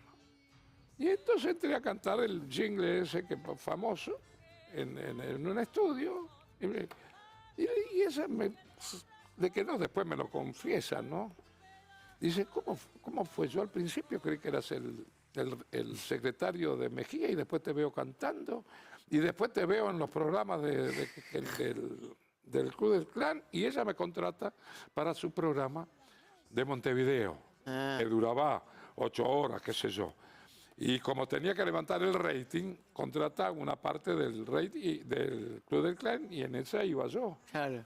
Y entonces entré a cantar el jingle ese que famoso en un estudio. Y esa de que no, después me lo confiesan, ¿no? Dice, ¿cómo fue? Yo al principio creí que eras el secretario de Mejía y después te veo cantando y después te veo en los programas del Club del Clan, y ella me contrata para su programa de Montevideo, que duraba 8 horas, qué sé yo. Y como tenía que levantar el rating, contrata una parte del rating del Club del Clan, y en esa iba yo. Claro.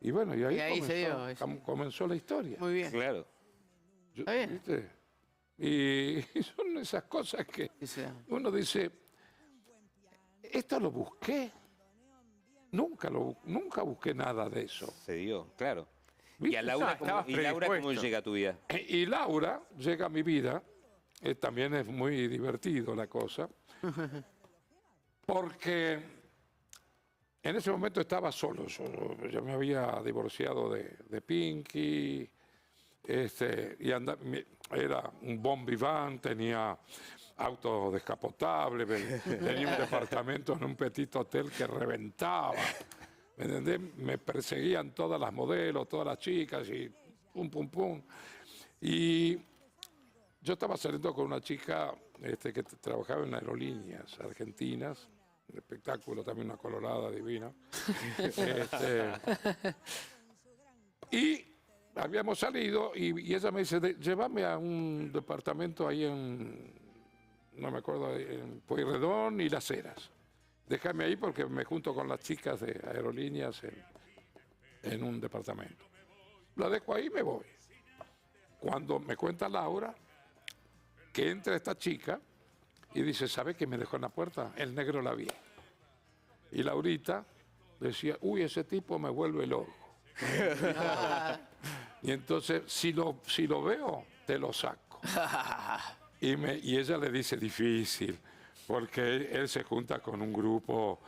Y bueno, y ahí, se dio eso. comenzó la historia. Muy bien. Claro. Está bien. ¿Viste? Y son esas cosas que Sí, sí. uno dice, esto lo busqué. Nunca busqué nada de eso. Se dio, claro. ¿Viste? ¿Y a Laura, cómo, estabas y Laura cómo predispuesto. llega a tu vida? Y Laura llega a mi vida, también es muy divertido la cosa, porque en ese momento estaba solo. Yo me había divorciado de Pinky, Era un bon vivant, tenía auto descapotable, tenía un departamento en un petit hotel que reventaba. ¿Me entendés? Me perseguían todas las modelos, todas las chicas y pum, pum, pum. Y yo estaba saliendo con una chica que trabajaba en aerolíneas argentinas, un espectáculo, también una colorada divina. Y habíamos salido y ella me dice, llévame a un departamento ahí no me acuerdo, en Pueyrredón y Las Heras. Déjame ahí porque me junto con las chicas de aerolíneas en un departamento. La dejo ahí y me voy. Cuando me cuenta Laura que entra esta chica y dice, ¿sabe qué me dejó en la puerta? El negro la vi. Y Laurita decía, uy, ese tipo me vuelve loco. Y entonces, si lo veo, te lo saco. Y ella le dice, difícil, porque él se junta con un grupo,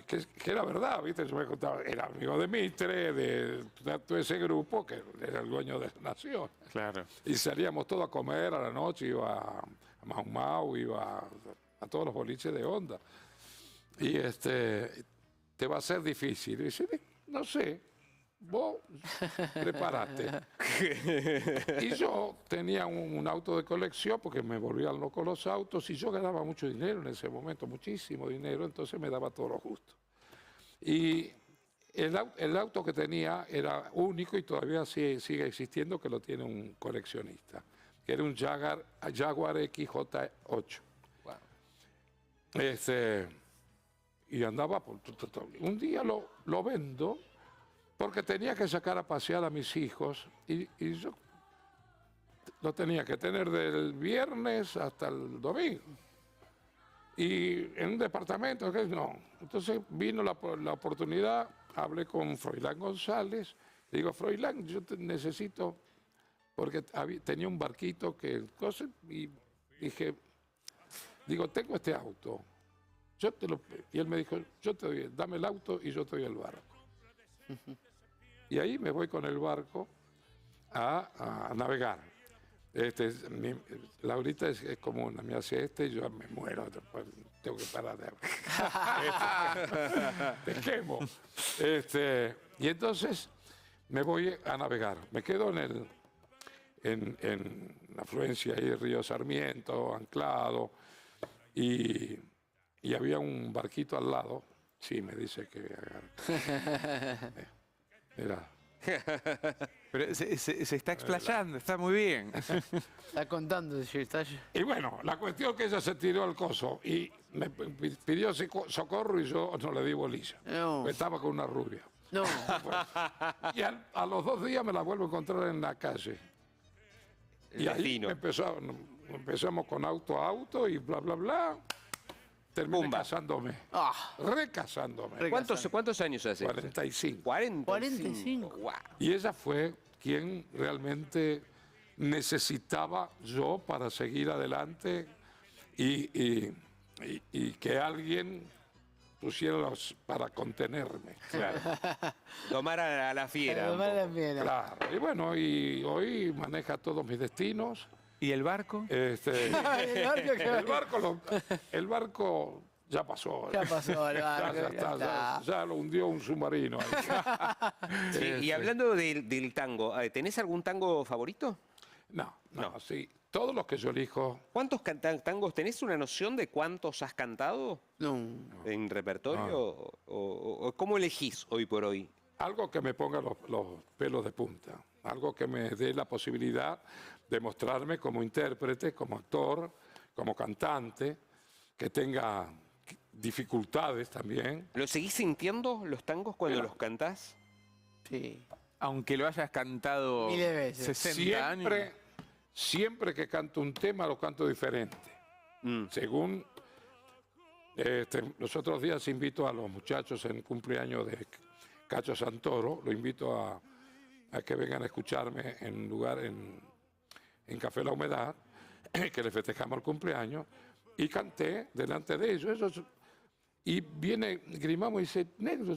que era verdad, ¿viste? Yo me juntaba, era amigo de Mitre, de todo ese grupo, que era el dueño de la nación. Claro. Y salíamos todos a comer a la noche, iba a Mau Mau, iba a todos los boliches de onda. Y te va a ser difícil. Y dice, no sé, vos prepárate. Y yo tenía un auto de colección porque me volvían loco los autos y yo ganaba mucho dinero en ese momento, muchísimo dinero, entonces me daba todo lo justo. Y el auto que tenía era único y todavía sigue existiendo, que lo tiene un coleccionista, que era un Jaguar XJ8. Wow. Y andaba por un día lo vendo porque tenía que sacar a pasear a mis hijos y yo lo tenía que tener del viernes hasta el domingo. Y en un departamento, no. Entonces vino la oportunidad, hablé con Froilán González, le digo, Froilán, yo necesito, porque tenía un barquito y dije, tengo este auto. Y él me dijo, dame el auto y yo te doy el barco. Y ahí me voy con el barco a navegar. Laurita es como una, me hace y yo me muero, después tengo que parar de te quemo. Y entonces me voy a navegar. Me quedo en la afluencia ahí del río Sarmiento, anclado, y había un barquito al lado. Sí, me dice que mira. Pero se está explayando, está muy bien. Está contando, sí, está... Y bueno, la cuestión es que ella se tiró al coso y me pidió socorro y yo no le di bolilla. No. Estaba con una rubia. No. Y a los 2 días me la vuelvo a encontrar en la calle. Y ahí empezamos con auto a auto y bla, bla, bla. Terminé casándome. Recasándome. ¿Cuántos años hace? 45. 45. Wow. Y ella fue quien realmente necesitaba yo para seguir adelante y que alguien pusiera para contenerme. Claro. Tomar a la fiera. Tomar a la fiera. Claro. Y bueno, y hoy maneja todos mis destinos. ¿Y el barco? El barco ya pasó. Ya pasó el barco. Ya lo hundió un submarino. Sí, y hablando del tango, ¿tenés algún tango favorito? No, sí. Todos los que yo elijo. ¿Cuántos tangos? ¿Tenés una noción de cuántos has cantado No. en repertorio? ¿O cómo elegís hoy por hoy? Algo que me ponga los pelos de punta. Algo que me dé la posibilidad de mostrarme como intérprete, como actor, como cantante, que tenga dificultades también. ¿Lo seguís sintiendo los tangos cuando los cantás? Sí. Aunque lo hayas cantado Miles de veces. 60 años. Siempre que canto un tema lo canto diferente. Según los otros días invito a los muchachos en cumpleaños de Cacho Santoro, lo invito a que vengan a escucharme en un lugar en Café La Humedad, que le festejamos el cumpleaños, y canté delante de ellos. Y viene Grimamo y dice, negro,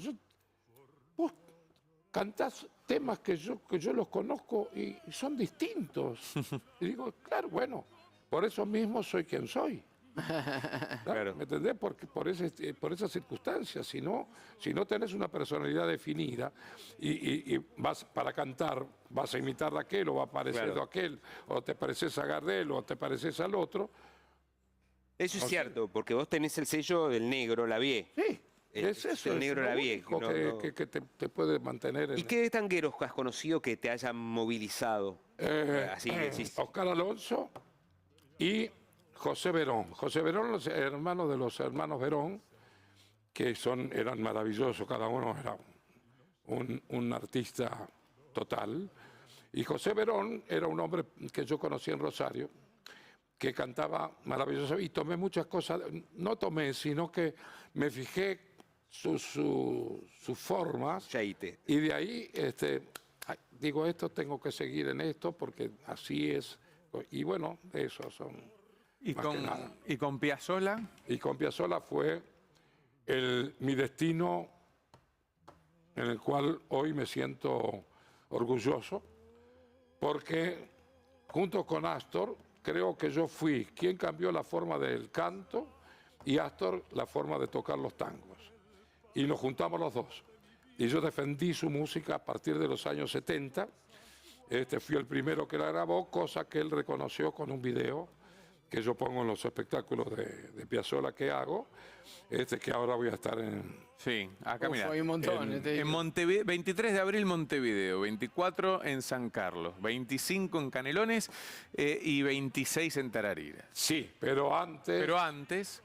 vos cantás temas que yo los conozco y son distintos. Y digo, claro, bueno, por eso mismo soy quien soy. Claro. ¿Me entendés? Porque por esas circunstancias, si no tenés una personalidad definida y vas para cantar, vas a imitar a aquel o va a parecer Claro. a aquel, o te pareces a Gardel o te pareces al otro. Eso es cierto, porque vos tenés el sello del negro, la vie. Sí, Es es eso. el negro es lo la vie, único no, que, no. que te puede mantener en... ¿Y qué tangueros has conocido que te hayan movilizado? Así decís. Oscar Alonso y José Verón. José Verón, los hermanos de los hermanos Verón, que eran maravillosos, cada uno era un artista total. Y José Verón era un hombre que yo conocí en Rosario, que cantaba maravilloso y tomé muchas cosas, no tomé, sino que me fijé sus formas. Chaite. Y de ahí digo, esto tengo que seguir en esto porque así es. Y bueno, esos son más que nada. ¿Y con Piazzolla? Y con Piazzolla fue mi destino en el cual hoy me siento orgulloso porque junto con Astor creo que yo fui quien cambió la forma del canto y Astor la forma de tocar los tangos. Y nos juntamos los dos. Y yo defendí su música a partir de los años 70. Fui el primero que la grabó, cosa que él reconoció con un video que yo pongo en los espectáculos de Piazzolla que hago, que ahora voy a estar en... Sí, acá mira. Hay un montón. En Montevideo, 23 de abril Montevideo, 24 en San Carlos, 25 en Canelones y 26 en Tarariras. Sí, pero Antes,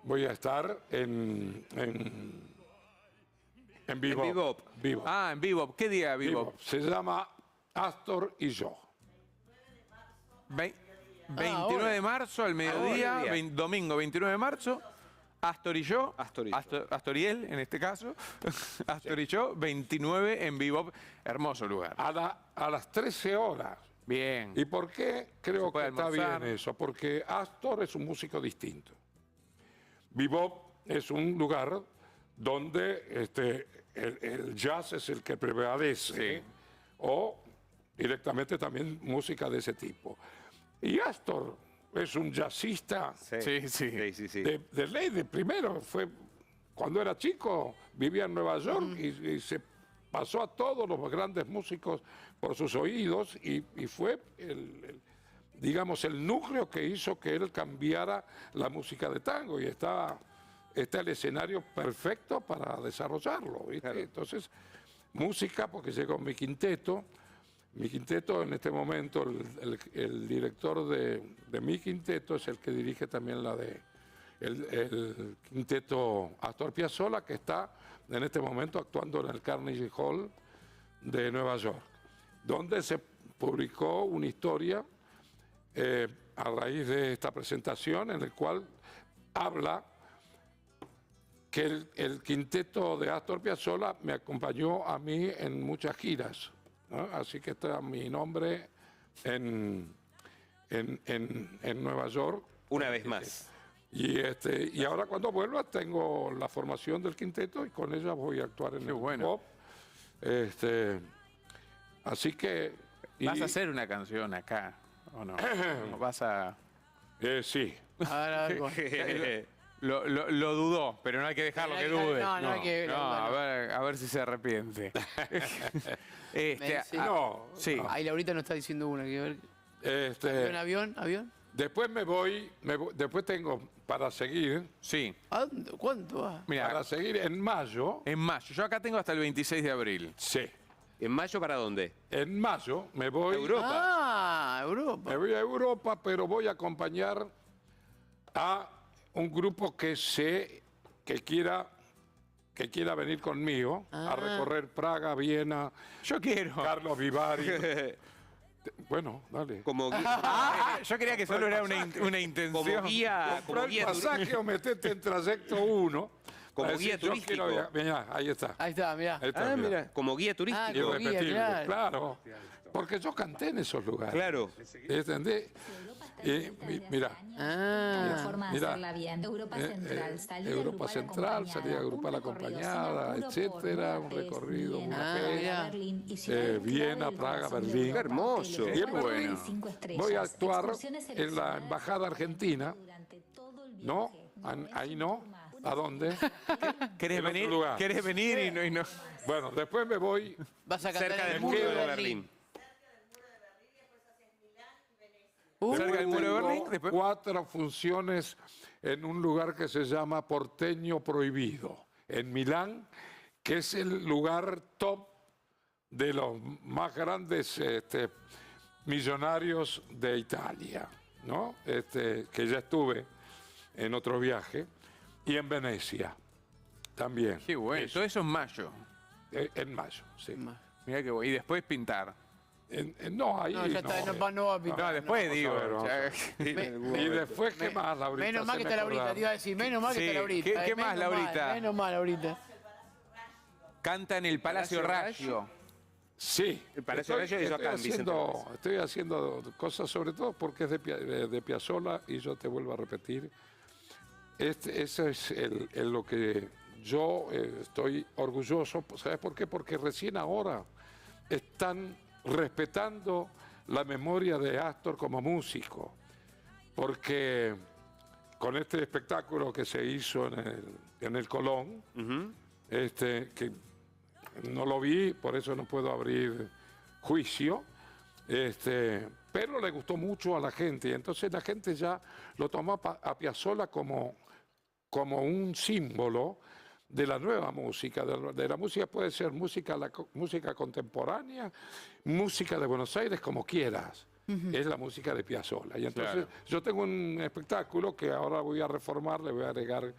voy a estar en Bebop. Bebop. Bebop. en Bebop. ¿Qué día Bebop? Bebop. Se llama Astor y yo. 29 ahora. de marzo al mediodía, Ahora. domingo 29 de marzo, Astor y yo, Astor y yo. Astor y él en este caso, Astor y yo, 29 en Bebop, hermoso lugar. A las 13 horas. Bien. ¿Y por qué creo Se puede que está almorzar. bien eso? Porque Astor es un músico distinto. Bebop es un lugar donde el jazz es el que prevalece, Sí. o directamente también música de ese tipo. Y Astor es un jazzista Sí, sí. de ley, de primero, cuando era chico, vivía en Nueva York y se pasó a todos los grandes músicos por sus oídos y fue digamos, el núcleo que hizo que él cambiara la música de tango y está el escenario perfecto para desarrollarlo, ¿viste? Claro. Entonces, música, porque llegó mi quinteto en este momento, el director de mi quinteto es el que dirige también el quinteto Astor Piazzolla, que está en este momento actuando en el Carnegie Hall de Nueva York, donde se publicó una historia a raíz de esta presentación en el cual habla que el quinteto de Astor Piazzolla me acompañó a mí en muchas giras, ¿no? Así que está mi nombre en Nueva York. Una vez más. Y ahora cuando vuelva tengo la formación del quinteto y con ella voy a actuar en el bueno. pop. Así que... ¿Vas a hacer una canción acá o no? ¿O vas a...? A Sí. ver, a ver, Lo dudó, pero no hay que dejarlo que dude. No hay que... No, bueno. a ver si se arrepiente. Sí. No. Sí. Ahí Laurita nos está diciendo una. Que ver. ¿Avión? Después después tengo para seguir, Sí. ¿A dónde? ¿Cuánto va? Mira, para seguir en mayo, en mayo. Yo acá tengo hasta el 26 de abril. sí, ¿En mayo para dónde? en mayo me voy, Europa. me voy a Europa, pero voy a acompañar a un grupo que quiera venir conmigo a recorrer Praga, Viena, Yo quiero. Carlos Vivari. Bueno, dale. Como guía, Ah, yo creía que solo era una intención. como guía, como Comprar el guía pasaje o metete en trayecto 1. Como para guía decir, yo turístico. quiero mirá, ahí está. Ahí está, mirá. Ahí está, Ah, mirá. mira, como guía turístico. como guía, Irrepetible, claro. claro. Porque yo canté en esos lugares. Claro. ¿Entendés? Mira. Mira, Europa Central, Europa Central, salida grupal acompañada, etcétera, un recorrido, Budapest, Viena, Praga, Berlín. Qué hermoso. Y en Berlín voy a actuar en la embajada argentina. ¿No? Ahí no. ¿A dónde? ¿Querés En otro venir? lugar. ¿Querés venir y no? Bueno, después me voy. Vas a cantar Cerca en del el muro muro de Berlín. Cerca del muro de Tengo Berlín. Después. 4 funciones en un lugar que se llama Porteño Prohibido, en Milán, que es el lugar top de los más grandes millonarios de Italia, ¿no? Que ya estuve en otro viaje, y en Venecia también. Qué bueno. Todo eso en mayo. En mayo, sí. Mirá que voy. Y después pintar. No, ahí No, ya está, no va a pintar. No, después vamos digo. a ver, vamos a ya- Y después, ¿qué más, Laurita? Menos mal Se que me está Laurita, acordaron. te iba a decir, menos mal que Sí, está Laurita. ¿qué más, menos mal, Laurita? Menos mal, Laurita. Canta en el Palacio Raggio. Sí, El Palacio Raggio hizo acá en Vicente López. estoy haciendo cosas, sobre todo porque es de Piazzolla, y yo te vuelvo a repetir, eso es lo que yo estoy orgulloso. ¿Sabes por qué? Porque recién ahora están respetando la memoria de Astor como músico, porque con este espectáculo que se hizo en el Colón, que no lo vi, por eso no puedo abrir juicio, pero le gustó mucho a la gente, y entonces la gente ya lo tomó a Piazzolla como un símbolo de la nueva música, de la música. Puede ser música contemporánea, música de Buenos Aires, como quieras. Es la música de Piazzolla. Y entonces yo tengo un espectáculo que ahora voy a reformar, le voy a agregar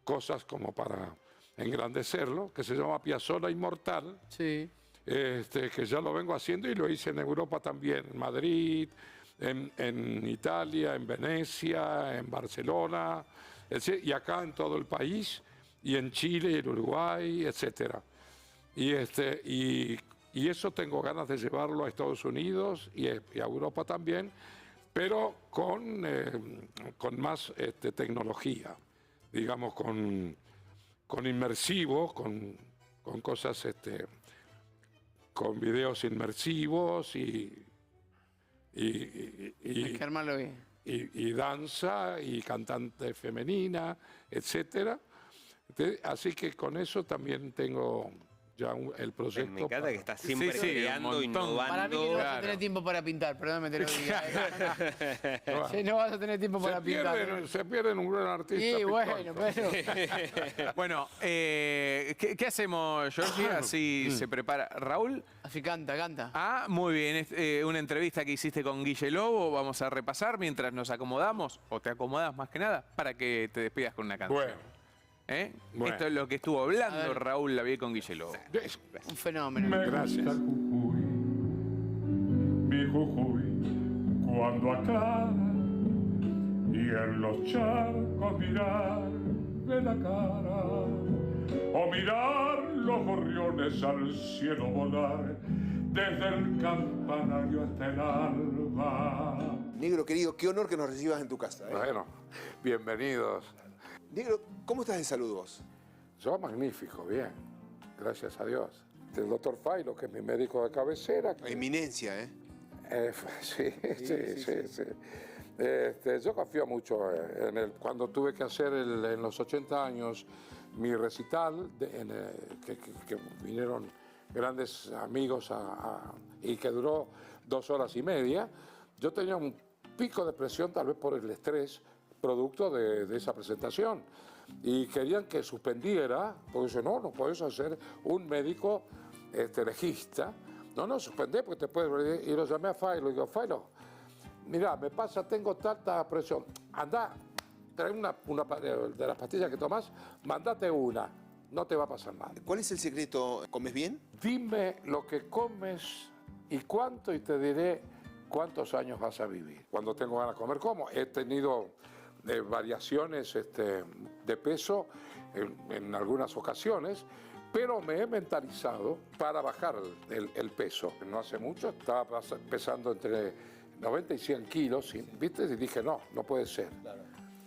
cosas como para engrandecerlo, que se llama Piazzolla Inmortal, Sí. que ya lo vengo haciendo y lo hice en Europa también, en Madrid, en Italia, en Venecia, en Barcelona, y acá en todo el país, y en Chile, en Uruguay, etcétera. Y eso tengo ganas de llevarlo a Estados Unidos y a Europa también, pero con más tecnología, digamos, con inmersivos, con cosas, con videos inmersivos Hay que armarlo bien. y danza y cantante femenina, etcétera. Así que con eso también tengo ya el proyecto. Me encanta que estás siempre Sí, creando, un montón. innovando. Para mí que no vas a tener tiempo para pintar, perdóname te lo diga. Sí, no vas a tener tiempo para pintar. Se pierden un gran artista. Sí, bueno, pictórico. pero Bueno, ¿qué hacemos, Georgie? Así se prepara. Raúl. así canta. Ah, muy bien. Es una entrevista que hiciste con Guille Lobo. Vamos a repasar mientras nos acomodamos, o te acomodas más que nada, para que te despidas con una canción. Bueno. Bueno. Esto es lo que estuvo hablando Raúl Lavie con Guille Lobo. Un fenómeno. Gracias. Jujuy, mi Jujuy, cuando aclara y en los charcos mirar de la cara, o mirar los gorriones al cielo volar desde el campanario hasta el alba. Negro querido, qué honor que nos recibas en tu casa. Bueno, bienvenidos. Negro, ¿cómo estás de salud vos? Yo magnífico, bien. Gracias a Dios. El doctor Failo, que es mi médico de cabecera. Eminencia, ¿eh? Sí. Yo confío mucho en él. Cuando tuve que hacer en los 80 años mi recital, que vinieron grandes amigos y que duró 2 horas y media, yo tenía un pico de presión, tal vez por el estrés, producto de esa presentación. Y querían que suspendiera, porque dice, no puedes hacer un médico legista. No, suspendé porque te puedes... Y lo llamé a Failo y digo, Failo, mira, me pasa, tengo tanta presión. Anda, trae una de las pastillas que tomás, mandate una, no te va a pasar nada. ¿Cuál es el secreto? ¿Comes bien? Dime lo que comes y cuánto, y te diré cuántos años vas a vivir. Cuando tengo ganas de comer, como. He tenido variaciones de peso en algunas ocasiones, Pero me he mentalizado para bajar el peso. No hace mucho estaba pesando entre 90 y 100 kilos, ¿viste? Y dije, no puede ser.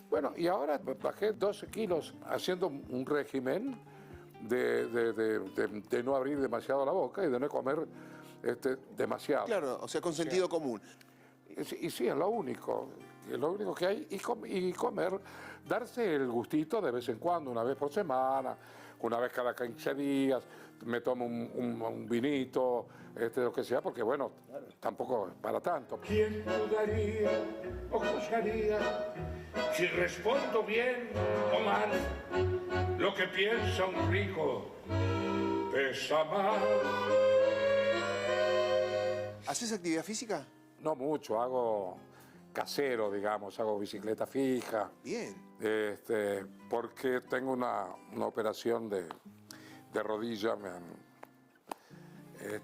Bueno, y ahora bajé 12 kilos haciendo un régimen de no abrir demasiado la boca y de no comer demasiado. Claro, o sea, con sentido común. Y sí, es lo único que hay. Y comer, darse el gustito de vez en cuando, una vez por semana, una vez cada 15 días, me tomo un vinito, lo que sea, porque bueno, tampoco es para tanto. ¿Quién dudaría o juzgaría si respondo bien o mal? Lo que piensa un rico pesa más. ¿Haces actividad física? No mucho, hago casero, digamos, hago bicicleta fija. Bien. Porque tengo una operación de rodilla, me han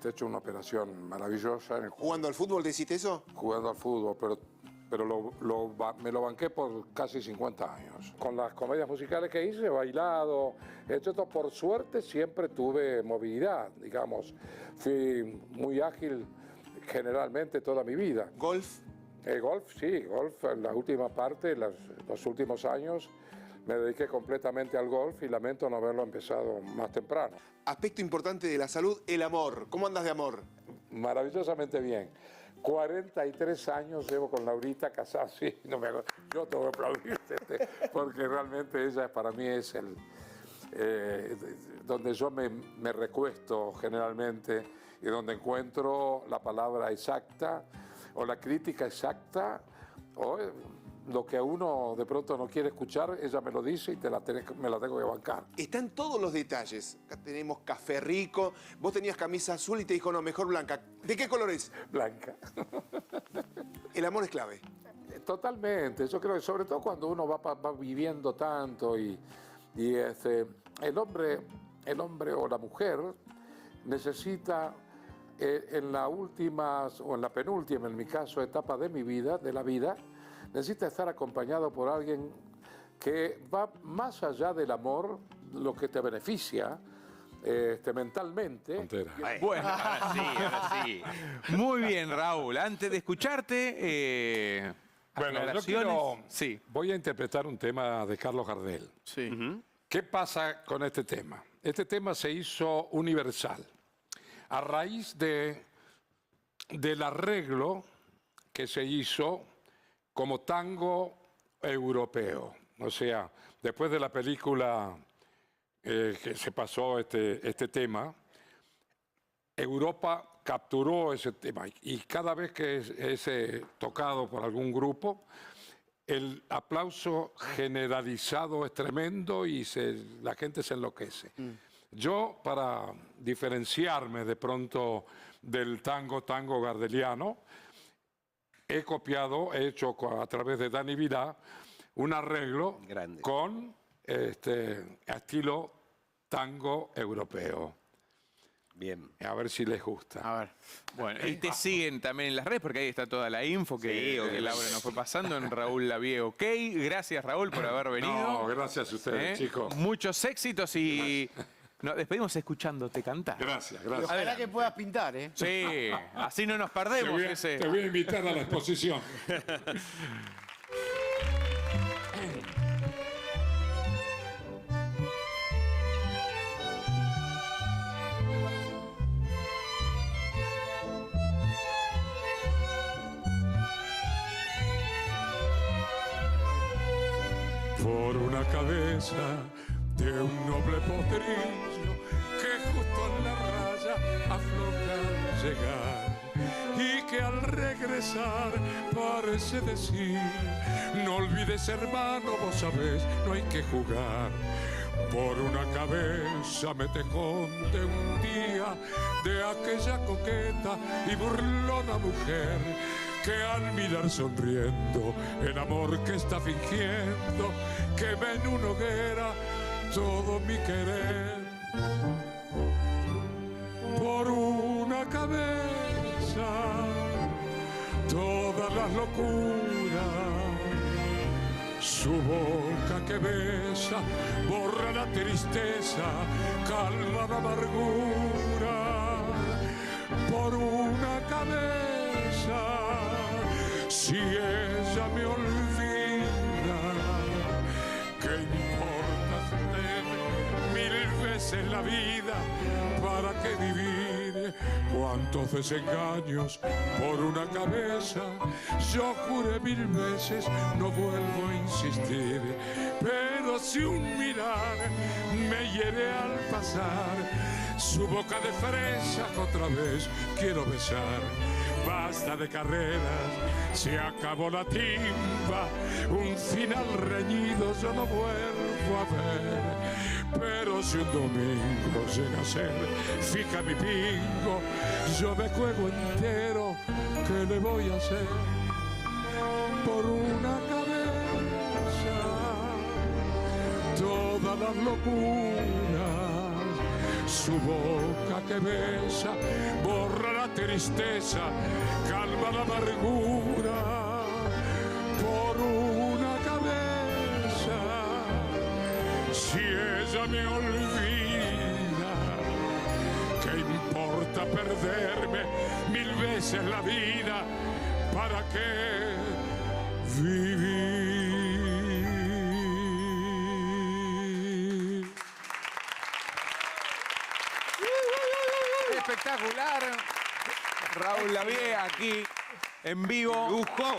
hecho una operación maravillosa. ¿Jugando al fútbol deciste eso? Jugando al fútbol, pero me lo banqué por casi 50 años. Con las comedias musicales que hice, he bailado, he hecho todo. Por suerte siempre tuve movilidad, digamos. Fui muy ágil generalmente toda mi vida. ¿Golf? Golf, sí, golf en la última parte, los últimos años, me dediqué completamente al golf y lamento no haberlo empezado más temprano. Aspecto importante de la salud, el amor. ¿Cómo andas de amor? Maravillosamente bien. 43 años llevo con Laurita casada, sí, yo tengo que aplaudirte, porque realmente ella para mí es donde yo me recuesto generalmente y donde encuentro la palabra exacta o la crítica exacta o lo que uno de pronto no quiere escuchar, ella me lo dice y me la tengo que bancar. Están todos los detalles. Acá tenemos café rico. Vos tenías camisa azul y te dijo, no, mejor blanca. ¿De qué color es? Blanca. El amor es clave. Totalmente. Yo creo que sobre todo cuando uno va viviendo tanto y el hombre o la mujer necesita en la última o en la penúltima, en mi caso, etapa de mi vida, de la vida, necesita estar acompañado por alguien que va más allá del amor, lo que te beneficia mentalmente. Bueno, ahora sí. Muy bien, Raúl. Antes de escucharte, Bueno, yo sí. voy a interpretar un tema de Carlos Gardel. Sí. ¿Qué pasa con este tema? Este tema se hizo universal a raíz del arreglo que se hizo como tango europeo. O sea, después de la película que se pasó este tema, Europa capturó ese tema y cada vez que es tocado por algún grupo, el aplauso generalizado es tremendo y la gente se enloquece. Yo, para diferenciarme de pronto del tango gardeliano, he hecho a través de Dani Vilá, un arreglo Grande. con estilo tango europeo. Bien. A ver si les gusta. A ver. Bueno, y te siguen también en las redes porque ahí está toda la info que Sí, obviamente. Laura nos fue pasando en Raúl Lavie OK. Gracias, Raúl, por haber venido. No, gracias a ustedes, chicos. Muchos éxitos y nos despedimos escuchándote cantar. Gracias. Ojalá que puedas pintar, ¿eh? Sí, así no nos perdemos ese. Te voy a invitar a la exposición. Por una cabeza de un noble potrillo que justo en la raya afloja al llegar y que al regresar parece decir: no olvides, hermano, vos sabés, no hay que jugar. Por una cabeza me tejón de un día de aquella coqueta y burlona mujer que al mirar sonriendo el amor que está fingiendo quema en una hoguera todo mi querer. Por una cabeza todas las locuras Su boca que besa borra la tristeza, calma la amargura por una cabeza. Si ella me olvida, ¿qué importa usted? Mil veces la vida, ¿para qué vivir? Cuántos desengaños por una cabeza. Yo juré 1000 veces, no vuelvo a insistir. Pero si un mirar me hiere al pasar, su boca de fresa que otra vez quiero besar. Basta de carreras, se acabó la timba, un final reñido yo no vuelvo a ver. Pero si un domingo llega a ser fija mi bingo, yo me juego entero, ¿qué le voy a hacer? Por una cabeza, todas las locuras. Su boca que besa borra la tristeza, calma la amargura por una cabeza. Si ella me olvida, ¿qué importa perderme 1000 veces la vida? ¿Para qué vivir? Espectacular. Raúl Lavie aquí en vivo. ¡Lujo!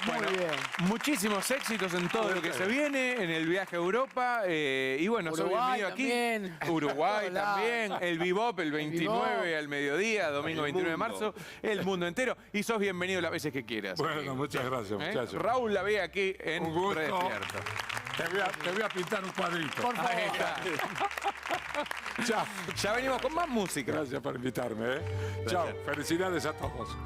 Bueno, Muy bien. muchísimos éxitos en todo lo que se viene, en el viaje a Europa. Y bueno, sos Uruguay bienvenido aquí. también. Uruguay Hola. también. El Bebop el 29 Bebop. al mediodía, domingo 29 de marzo. El mundo entero. Y sos bienvenido las veces que quieras. Bueno, muchas gracias, muchachos. Raúl Lavie aquí en Un gusto. Re Despierto. Te voy a pintar un cuadrito. Por favor. Ahí está. Chao. Ya venimos con más música. Gracias por invitarme. Chao. Felicidades a todos.